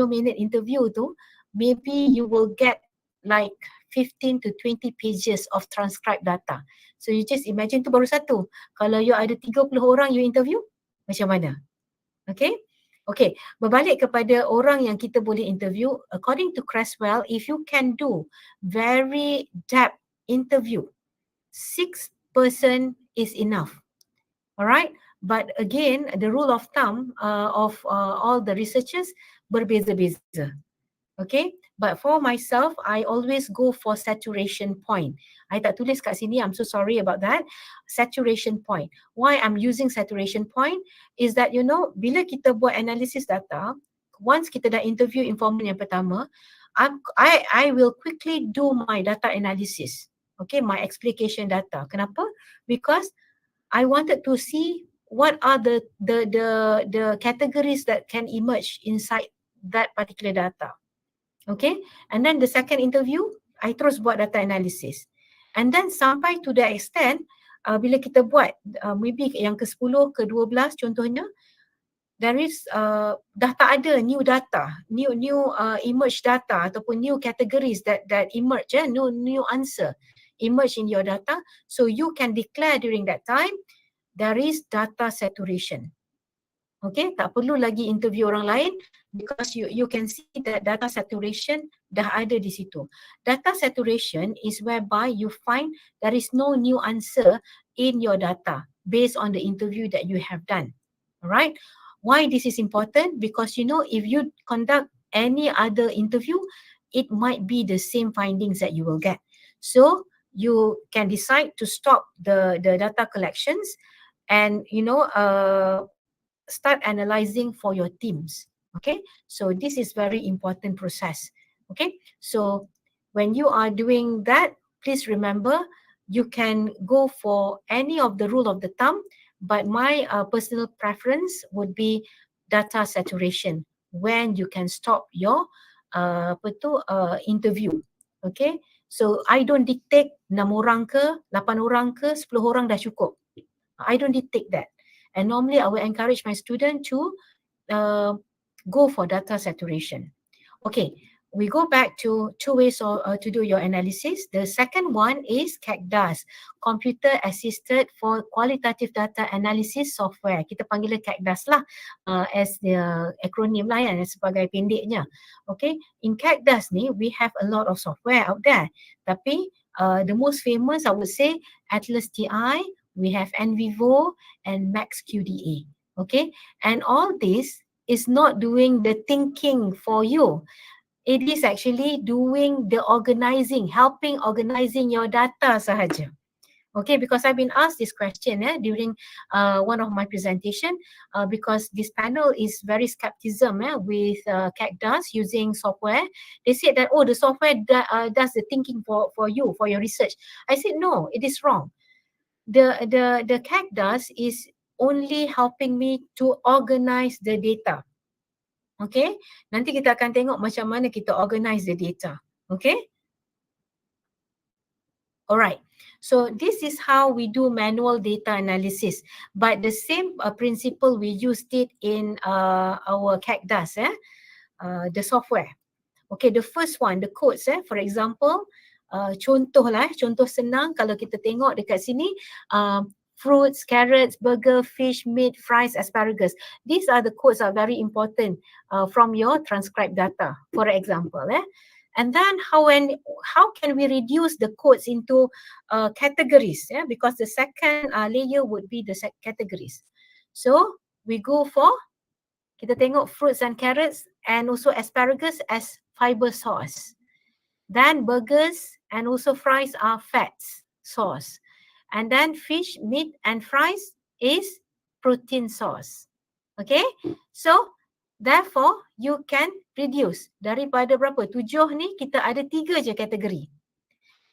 minute interview tu, maybe you will get like 15 to 20 pages of transcribed data. So you just imagine tu baru satu. Kalau you ada 30 orang you interview, macam mana? Okay, berbalik kepada orang yang kita boleh interview, according to Creswell, if you can do very depth interview, 6 person is enough. Alright, but again, the rule of thumb of all the researchers berbeza-beza. Okay, but for myself, I always go for saturation point. I tak tulis kat sini, I'm so sorry about that. Saturation point. Why I'm using saturation point is that, you know, bila kita buat analysis data, once kita dah interview informant yang pertama, I will quickly do my data analysis. Okay, my explication data. Kenapa? Because I wanted to see what are the categories that can emerge inside that particular data. Okay, and then the second interview, I terus buat data analysis. And then sampai to the extent, bila kita buat, maybe yang ke-10, ke-12 contohnya, there is, dah tak ada new data, new emerge data ataupun new categories that emerge, new answer emerge in your data. So you can declare during that time, there is data saturation. Okay, tak perlu lagi interview orang lain because you can see that data saturation dah ada di situ. Data saturation is whereby you find there is no new answer in your data based on the interview that you have done. Alright, why this is important? Because, you know, if you conduct any other interview, it might be the same findings that you will get. So you can decide to stop the data collections and, you know, start analyzing for your teams. Okay, so this is very important process. Okay, so when you are doing that, please remember you can go for any of the rule of the thumb, but my personal preference would be data saturation when you can stop your interview. Okay, so I don't dictate 6 orang ke, 8 orang ke, 10 orang dah cukup. I don't take that. And normally I will encourage my student to uh, go for data saturation. Okay, we go back to two ways to do your analysis. The second one is CACDAS, Computer Assisted for Qualitative Data Analysis Software. Kita panggil CACDAS lah as the acronym lah yang sebagai pendeknya. Okay, in CACDAS ni we have a lot of software out there. Tapi the most famous I would say Atlas TI, we have NVivo and Max QDA. Okay, and all this is not doing the thinking for you. It is actually doing the organizing, helping organizing your data sahaja. Okay, because I've been asked this question during one of my presentation because this panel is very skepticism with CACDAS using software. They said that, oh, the software does the thinking for you, for your research. I said, no, it is wrong. The CACDAS is only helping me to organize the data. Okay, nanti kita akan tengok macam mana kita organize the data. Okay. Alright, so this is how we do manual data analysis. But the same principle we used it in our CACDAS, the software. Okay, the first one, the codes. For example, contoh senang kalau kita tengok dekat sini, fruits, carrots, burger, fish, meat, fries, asparagus. These are the codes are very important from your transcribed data, for example. And then how can we reduce the codes into categories? Because the second layer would be the categories. So we go for, kita tengok fruits and carrots and also asparagus as fiber source. Then burgers and also fries are fats source. And then fish, meat and fries is protein source. Okay, so therefore you can reduce daripada berapa? 7 ni kita ada 3 je kategori.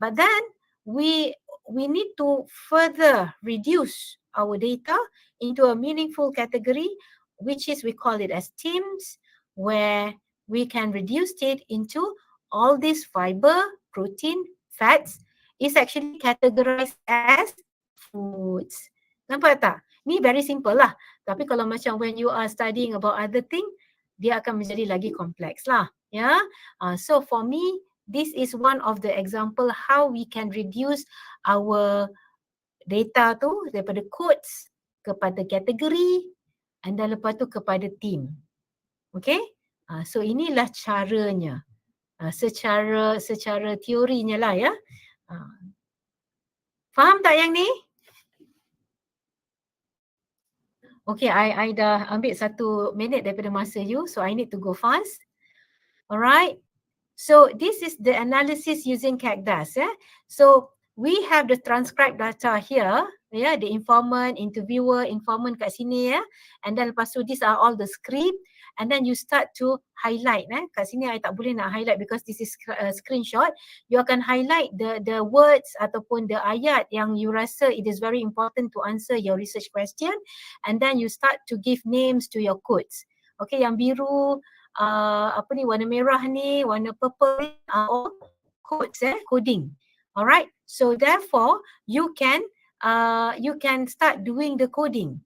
But then we need to further reduce our data into a meaningful category, which is we call it as teams, where we can reduce it into all these fiber, protein, fats is actually categorized as foods. Nampak tak? Ni very simple lah. Tapi kalau macam when you are studying about other thing, dia akan menjadi lagi kompleks lah. Ya. So for me, this is one of the example how we can reduce our data tu daripada codes kepada kategori and then lepas tu kepada team. Okay? So inilah caranya. Secara teorinya lah ya. Faham tak yang ni? Okay, I dah ambil 1 minit daripada masa you, so I need to go fast. Alright. So this is the analysis using CACDAS. So we have the transcribed data here, the informant, interviewer, informant kat sini and then lepas tu these are all the script and then you start to highlight. Kat sini I tak boleh nak highlight because this is a screenshot. You akan highlight the words ataupun the ayat yang you rasa it is very important to answer your research question and then you start to give names to your codes. Okay, yang biru, warna merah ni, warna purple ni are all codes, coding. Alright, so therefore you can start doing the coding.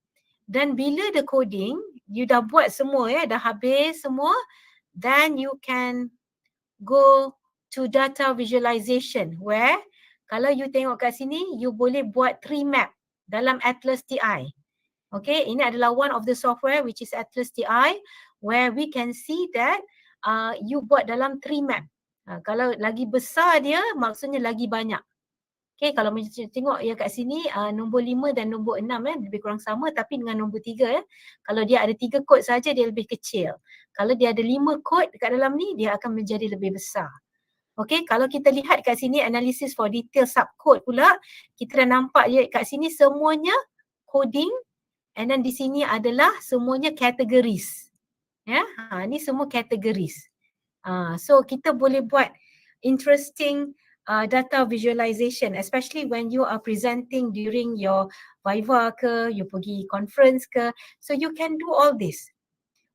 Dan bila the coding, you dah buat semua dah habis semua, then you can go to data visualization where kalau you tengok kat sini, you boleh buat 3 map dalam Atlas TI. Okay, ini adalah one of the software which is Atlas TI where we can see that you buat dalam 3 map. Kalau lagi besar dia, maksudnya lagi banyak. Okay, kalau tengok ya kat sini nombor 5 dan nombor 6 lebih kurang sama tapi dengan nombor 3 kalau dia ada 3 kod saja dia lebih kecil. Kalau dia ada 5 kod dekat dalam ni dia akan menjadi lebih besar. Okay, kalau kita lihat kat sini analysis for detail subcode pula, kita dah nampak ya kat sini semuanya coding and then di sini adalah semuanya categories. Ya, ni semua categories. So kita boleh buat interesting data visualization, especially when you are presenting during your viva ke, you pergi conference ke. So you can do all this.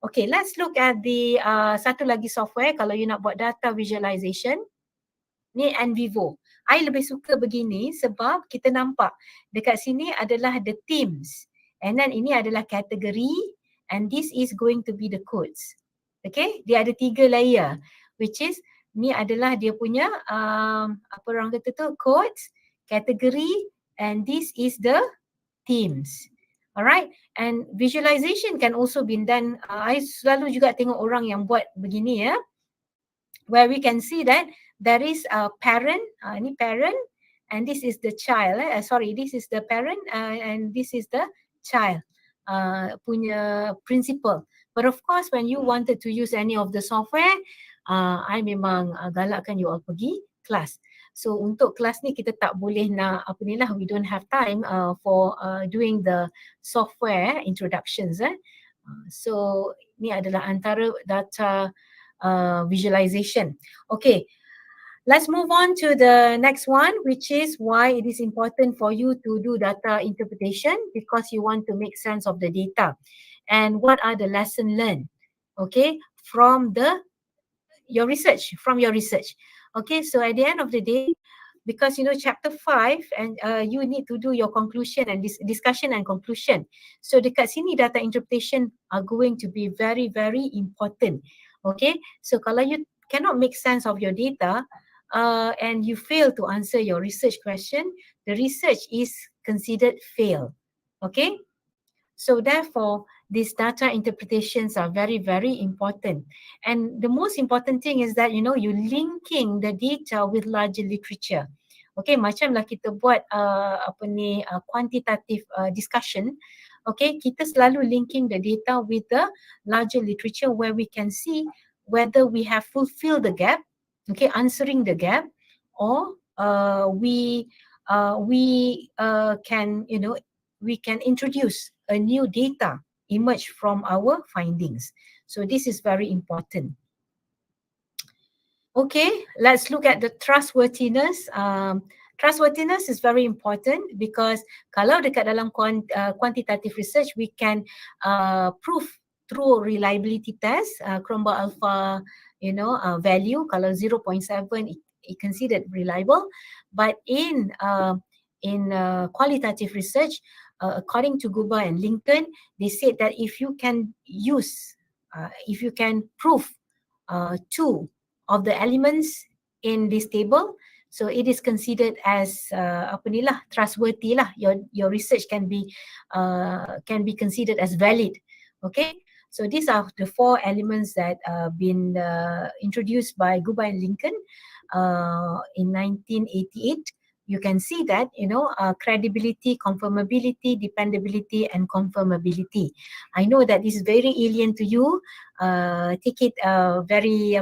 Okay, let's look at the satu lagi software kalau you nak buat data visualization. Ni NVivo. I lebih suka begini sebab kita nampak dekat sini adalah the themes. And then ini adalah kategori and this is going to be the codes. Okay, dia ada 3 layer which is ni adalah dia punya apa orang kata tu, codes, kategori and this is the themes. Alright, and visualization can also be done. I selalu juga tengok orang yang buat begini ya, where we can see that there is a parent, ini parent and this is the child. Sorry, this is the parent and this is the child punya principal. But of course, when you wanted to use any of the software, I memang galakkan you all pergi kelas. So untuk kelas ni kita tak boleh nak apa ni lah, we don't have time for doing the software introductions. So ni adalah antara data visualization. Okay, let's move on to the next one, which is why it is important for you to do data interpretation, because you want to make sense of the data. And what are the lesson learned, okay, from your research. Okay, so at the end of the day, because you know chapter 5 and you need to do your conclusion and discussion and conclusion. So dekat sini data interpretation are going to be very, very important. Okay, so kalau you cannot make sense of your data and you fail to answer your research question, the research is considered fail. Okay, so therefore these data interpretations are very, very important. And the most important thing is that, you know, you linking the data with larger literature. Okay, macamlah kita buat quantitative discussion. Okay, kita selalu linking the data with the larger literature where we can see whether we have fulfilled the gap, okay, answering the gap, or we can, you know, we can introduce a new data emerge from our findings. So this is very important. Okay, let's look at the trustworthiness. Trustworthiness is very important because kalau dekat dalam quantitative research, we can prove through reliability test, Cronbach alpha, you know, value. Kalau 0.7, it considered reliable. But in qualitative research, according to Guba and Lincoln, they said that if you can use, if you can prove 2 of the elements in this table, so it is considered as apa ni lah, trustworthy lah. Your research can be considered as valid. Okay, so these are the 4 elements that been introduced by Guba and Lincoln in 1988. You can see that, you know, credibility, confirmability, dependability, and confirmability. I know that this is very alien to you. Take it very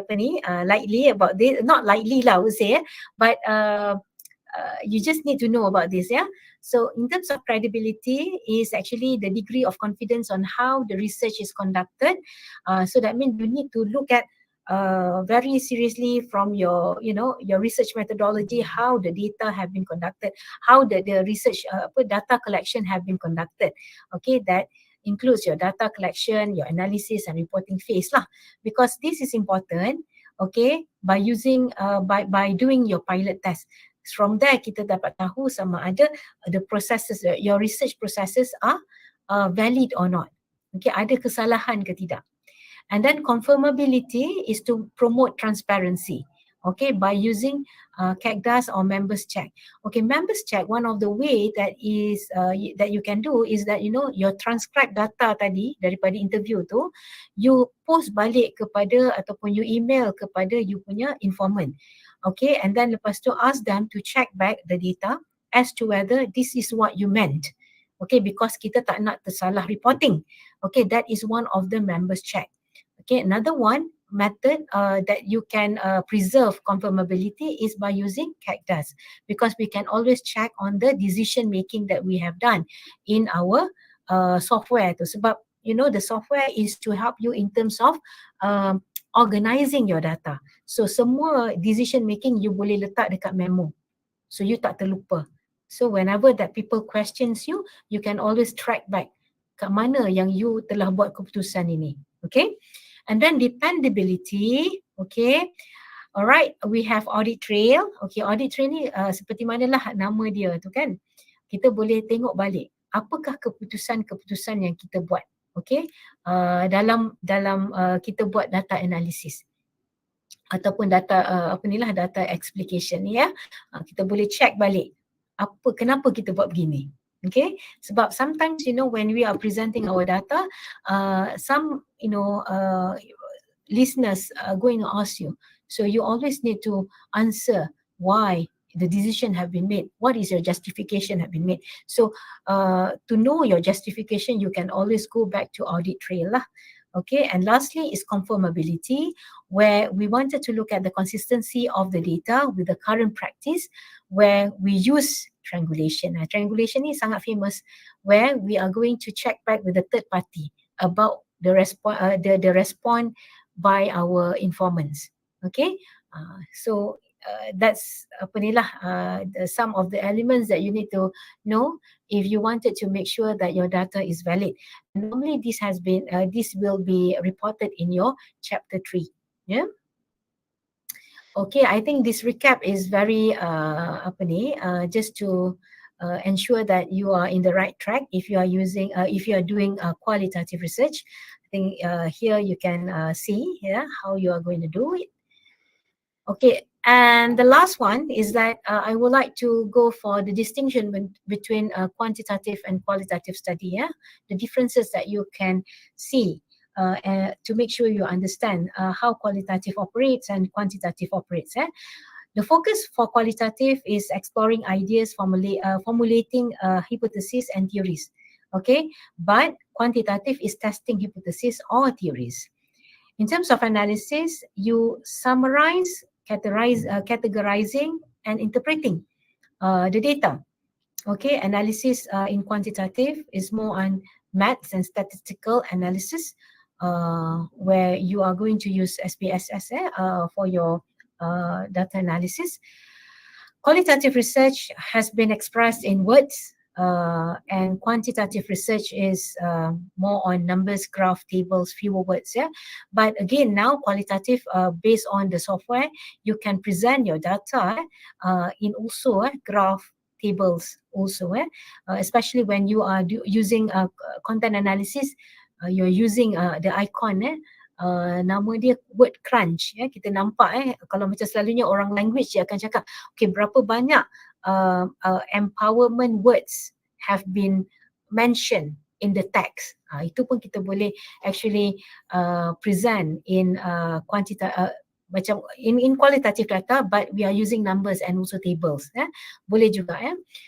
lightly about this. Not lightly lah, I would say, but you just need to know about this, yeah. So in terms of credibility is actually the degree of confidence on how the research is conducted. So that means you need to look at very seriously from your, you know, your research methodology, how the data have been conducted, how the research data collection have been conducted. Okay, that includes your data collection, your analysis and reporting phase lah, because this is important. Okay, by using by doing your pilot test. From there kita dapat tahu sama ada the processes, your research processes are valid or not. Okay, ada kesalahan ke tidak. And then confirmability is to promote transparency, okay, by using CACDAS or members check. Okay, members check, one of the way that is that you can do is that, you know, your transcribed data tadi daripada interview tu, you post balik kepada ataupun you email kepada you punya informant. Okay, and then lepas tu ask them to check back the data as to whether this is what you meant. Okay, because kita tak nak tersalah reporting. Okay, that is one of the members check. Okay, another one method that you can preserve confirmability is by using CACDAS, because we can always check on the decision making that we have done in our software tu. Sebab, you know, the software is to help you in terms of organizing your data. So semua decision making you boleh letak dekat memo, so you tak terlupa. So whenever that people questions you, you can always track back kat mana yang you telah buat keputusan ini. Okay, and then dependability. Okay, Alright, we have audit trail. Okay, audit trail ni seperti manalah nama dia tu kan. Kita boleh tengok balik apakah keputusan-keputusan yang kita buat. Okay, dalam kita buat data analysis ataupun data data explication ni ya. Kita boleh check balik kenapa kita buat begini. Okay, sebab sometimes when we are presenting our data, some listeners are going to ask you. So you always need to answer why the decision have been made. What is your justification have been made? So to know your justification, you can always go back to audit trail lah. Okay, and lastly is conformability, where we wanted to look at the consistency of the data with the current practice, where we use triangulation. Triangulation is sangat famous, where we are going to check back with the third party about the response by our informants. Okay, so that's some of the elements that you need to know if you wanted to make sure that your data is valid. And normally this will be reported in your chapter 3. Yeah. Okay, I think this recap is very just to ensure that you are in the right track if you are doing qualitative research. I think here you can see how you are going to do it. Okay, and the last one is that I would like to go for the distinction between quantitative and qualitative study. The differences that you can see to make sure you understand how qualitative operates and quantitative operates. The focus for qualitative is exploring ideas, formulating hypotheses and theories. Okay, but quantitative is testing hypotheses or theories. In terms of analysis, you summarize, categorizing, and interpreting the data. Okay, analysis in quantitative is more on maths and statistical analysis, where you are going to use SPSS for your data analysis. Qualitative research has been expressed in words, and quantitative research is more on numbers, graph, tables, fewer words. But again, now qualitative, based on the software, you can present your data in also graph, tables also, especially when you are using content analysis. You're using the icon, nama dia word crunch. Kita nampak kalau macam selalunya orang language dia akan cakap, okay, berapa banyak empowerment words have been mentioned in the text. Itu pun kita boleh actually present in macam in qualitative data, but we are using numbers and also tables. Boleh juga.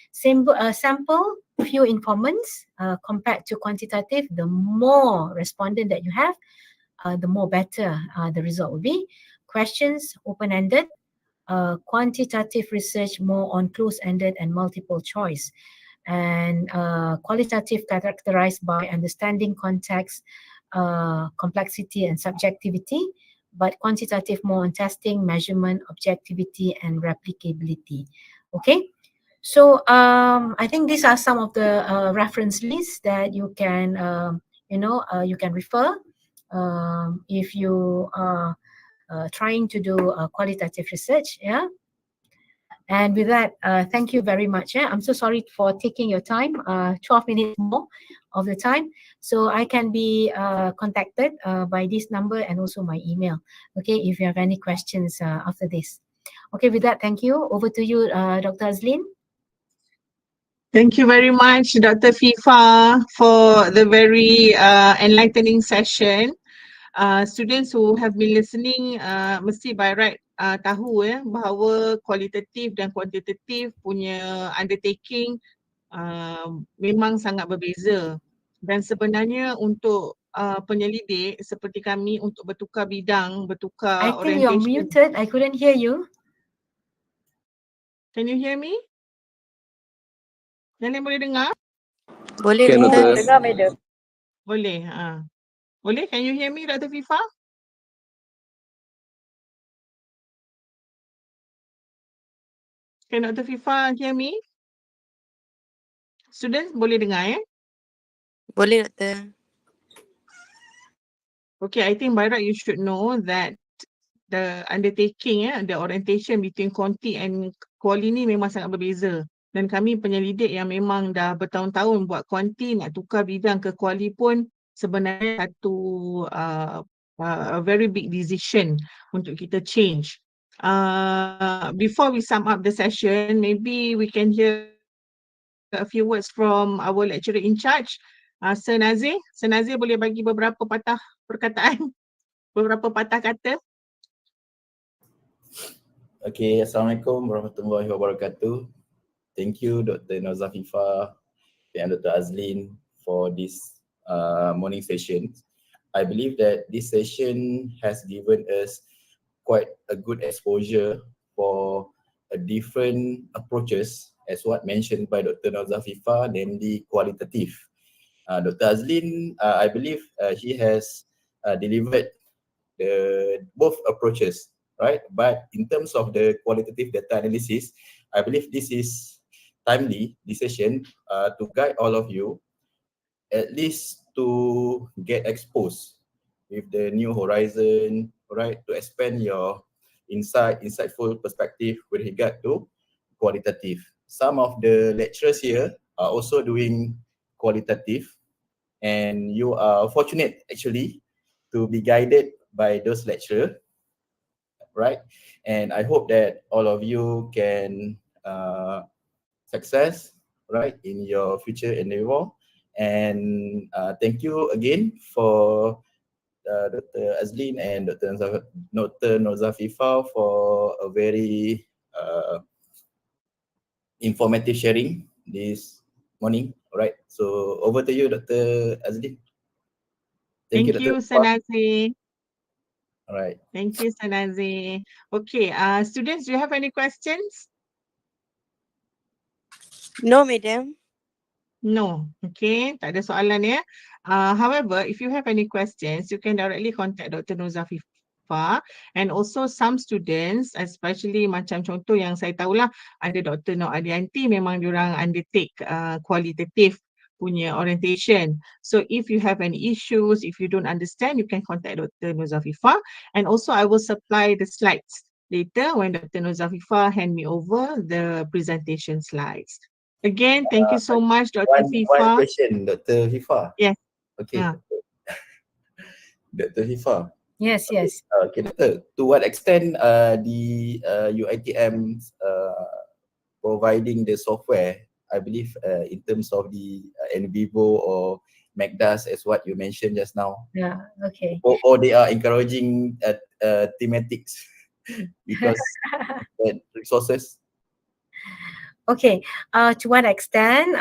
Sample few informants compared to quantitative. The more respondent that you have, the more better the result will be. Questions open-ended. Quantitative research more on close-ended and multiple choice. And qualitative characterized by understanding context, complexity and subjectivity, but quantitative more on testing, measurement, objectivity and replicability. Okay, so I think these are some of the reference lists that you can you can refer if you are trying to do qualitative research. And with that, thank you very much. I'm so sorry for taking your time, 12 minutes more of the time. So I can be contacted by this number and also my email, okay, if you have any questions after this. Okay, with that, thank you. Over to you, Dr. Azlin. Thank you very much, Dr. FIFA, for the very enlightening session. Students who have been listening mesti by right tahu bahawa kualitatif dan kuantitatif punya undertaking memang sangat berbeza. Dan sebenarnya untuk penyelidik seperti kami untuk bertukar bidang, bertukar I think you're orientation. muted. I couldn't hear you. Can you hear me? Yang lain boleh dengar? Boleh, Can Doktor. Doktor. Dengar, Madam. Boleh. Boleh? Can you hear me, Dr. FIFA? Can Dr. FIFA hear me? Students boleh dengar Boleh, Doktor. Okay, I think by right you should know that the undertaking, the orientation between quanti and quali ni memang sangat berbeza. Dan kami penyelidik yang memang dah bertahun-tahun buat quanti, nak tukar bidang ke quali pun sebenarnya satu a very big decision untuk kita change. Before we sum up the session, maybe we can hear a few words from our lecturer in charge, Sir Nazir. Sir Nazir boleh bagi beberapa patah perkataan, beberapa patah kata. Okay, Assalamualaikum warahmatullahi wabarakatuh. Thank you Dr. Nozafifa and Dr. Azlin for this morning session. I believe that this session has given us quite a good exposure for a different approaches as what mentioned by Dr. Nozafifa, namely qualitative. Dr. Azlin, I believe he has delivered both approaches, right? But in terms of the qualitative data analysis, I believe this is timely decision to guide all of you, at least to get exposed with the new horizon, right? To expand your insightful perspective with regard to qualitative. Some of the lecturers here are also doing qualitative, and you are fortunate actually to be guided by those lecturers, right? And I hope that all of you can success, right, in your future endeavor. And thank you again for Dr. Azlin and Dr. Nozafifa for a very informative sharing this morning. All right, so over to you, Dr. Azlin. Thank you, Thank Dr. you, Sir Nazir. All right. Thank you, Sir Nazir. Okay, students, do you have any questions? No, madam. No. Okay, tak ada soalan ya. However, if you have any questions, you can directly contact Dr. Nozafifa, and also some students, especially macam contoh yang saya tahulah, ada Dr. Nur Adianti, memang diorang undertake qualitative punya orientation. So if you have any issues, if you don't understand, you can contact Dr. Nozafifa, and also I will supply the slides later when Dr. Nozafifa hand me over the presentation slides. Again, thank you so much, Dr. One Fifa. question, Dr. Fifa. Yes. Okay. Dr. Fifa. Yes, yes. Okay, Doctor. To what extent the UITM providing the software, I believe in terms of the NVivo or MACDAS as what you mentioned just now, Yeah, okay. or they are encouraging thematics because resources? Okay, to what extent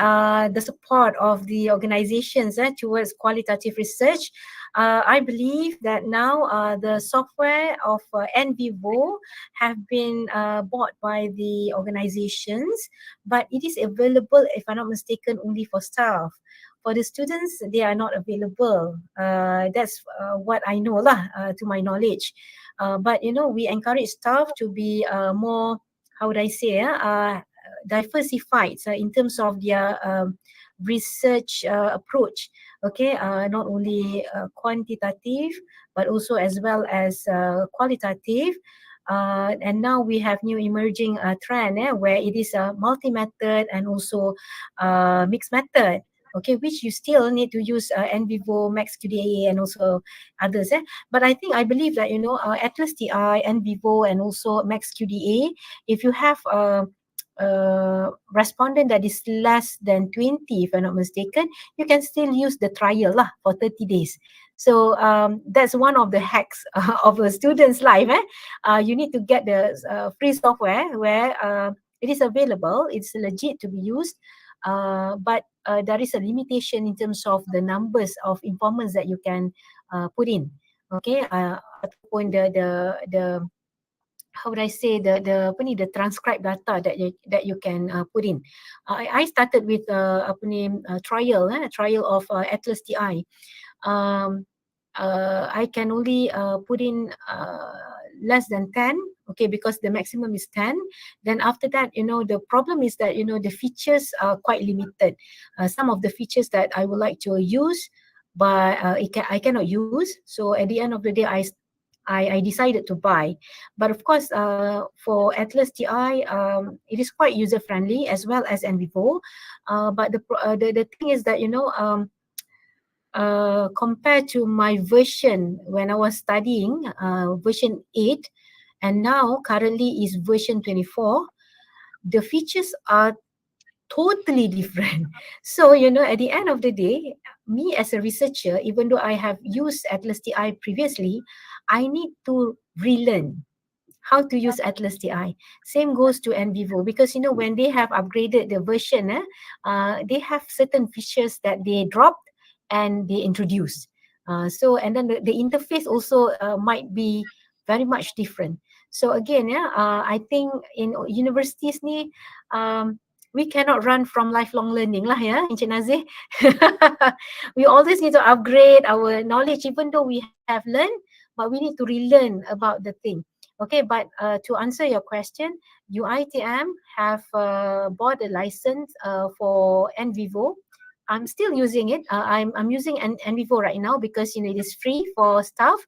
the support of the organizations towards qualitative research, I believe that now the software of NVivo have been bought by the organizations, but it is available, if I'm not mistaken, only for staff. For the students, they are not available. That's what I know lah, to my knowledge. But you know, we encourage staff to be more, how would I say, diversified in terms of their research approach. Okay, not only quantitative but also as well as qualitative. And now we have new emerging trend where it is a multi-method and also mixed method. Okay, which you still need to use NVivo, MaxQDA, and also others. But I believe that, you know, Atlas TI, NVivo, and also MaxQDA, if you have respondent that is less than 20, if I'm not mistaken, you can still use the trial lah for 30 days. So that's one of the hacks of a student's life. You need to get the free software where it is available, it's legit to be used, but there is a limitation in terms of the numbers of informants that you can put in. Okay, ataupun the how would I say, the transcribed data that you can put in. I started with trial of Atlas TI. I can only put in less than 10, okay, because the maximum is 10. Then after that, you know, the problem is that, you know, the features are quite limited. Some of the features that I would like to use, but I cannot use. So at the end of the day, I decided to buy. But of course, for Atlas TI, it is quite user friendly as well as NVivo. But the thing is that, compared to my version when I was studying, version 8, and now currently is version 24, the features are totally different. So, at the end of the day, me as a researcher, even though I have used Atlas TI previously, I need to relearn how to use Atlas TI. Same goes to NVivo, because when they have upgraded the version, they have certain features that they dropped and they introduced. And then the interface also might be very much different. So again, I think in universities ni, we cannot run from lifelong learning lah, ya, Encik Nazir. We always need to upgrade our knowledge, even though we have learned, but we need to relearn about the thing. Okay, but to answer your question, UITM have bought a license for NVivo. I'm still using it. I'm using NVivo right now because it is free for staff,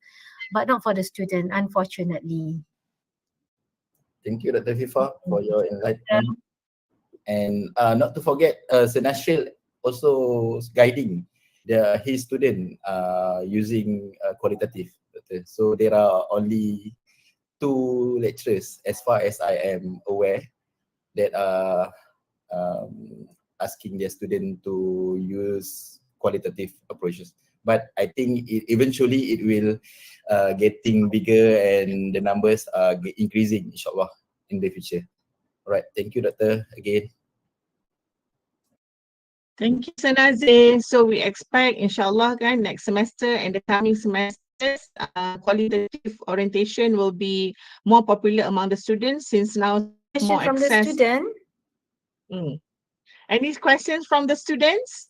but not for the student, unfortunately. Thank you, Dr. Fifa, for your enlightenment. And not to forget, Senashil also guiding his student using Qualitative. So there are only 2 lecturers, as far as I am aware, that are asking their student to use qualitative approaches. But I think eventually it will getting bigger and the numbers are increasing, inshallah, in the future. All right, thank you, Doctor, again. Thank you, Sanazir. So we expect, inshallah, kan, next semester and the coming semesters, qualitative orientation will be more popular among the students, since now Question more from the access. student. Any questions from the students?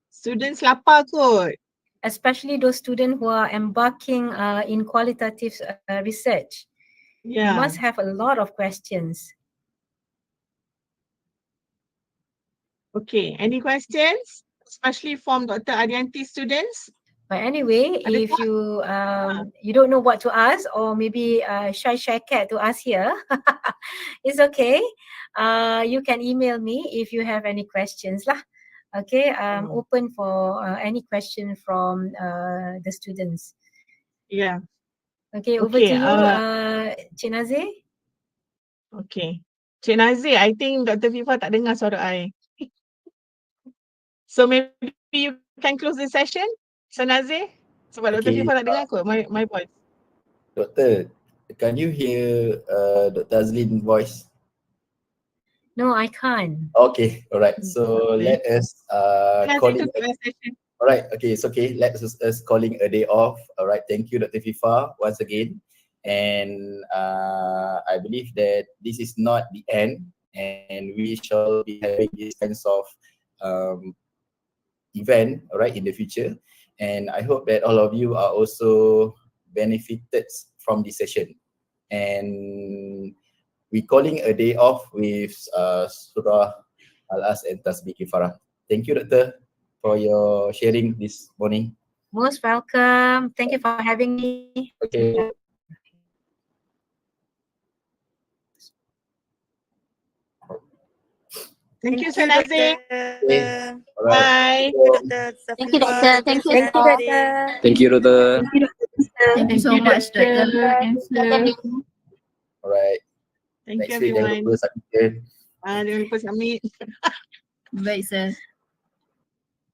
Students lapar kot. Especially those students who are embarking in qualitative research. You Yeah. must have a lot of questions. Okay, any questions? Especially from Dr. Arianti students? But anyway, Ada if you don't know what to ask, or maybe shy cat to ask here, it's okay. You can email me if you have any questions lah. Okay, I'm open for any question from the students. Yeah. Okay, over to you, Cik Nazir. Okay. Cik Nazir, I think Dr. Fifa tak dengar suara I. So maybe you can close the session, Sir Nazir? Sebab Dr. Okay. Fifa tak dengar kot my voice. Doctor, can you hear Dr. Azlin's voice? No, I can't. Okay, all right. So let us call it. All right, okay, it's okay. Let's us calling a day off. All right, thank you, Dr. Fifa, once again. And I believe that this is not the end, and we shall be having these kinds of event, all right, in the future. And I hope that all of you are also benefited from this session. And we calling a day off with Surah Al-As and Tasbih Kifarah. Thank you, Doctor, for your sharing this morning. Most welcome. Thank you for having me. Okay. Thank you, Sir Nazir. Okay. Bye. Thank you, Doctor. Thank you, Thank you, Doctor. Thank you, Doctor. Thank you so much, Doctor. All right. Thank you, Next week, jangan everyone. lupa submit. Jangan lupa submit. Baik, sir.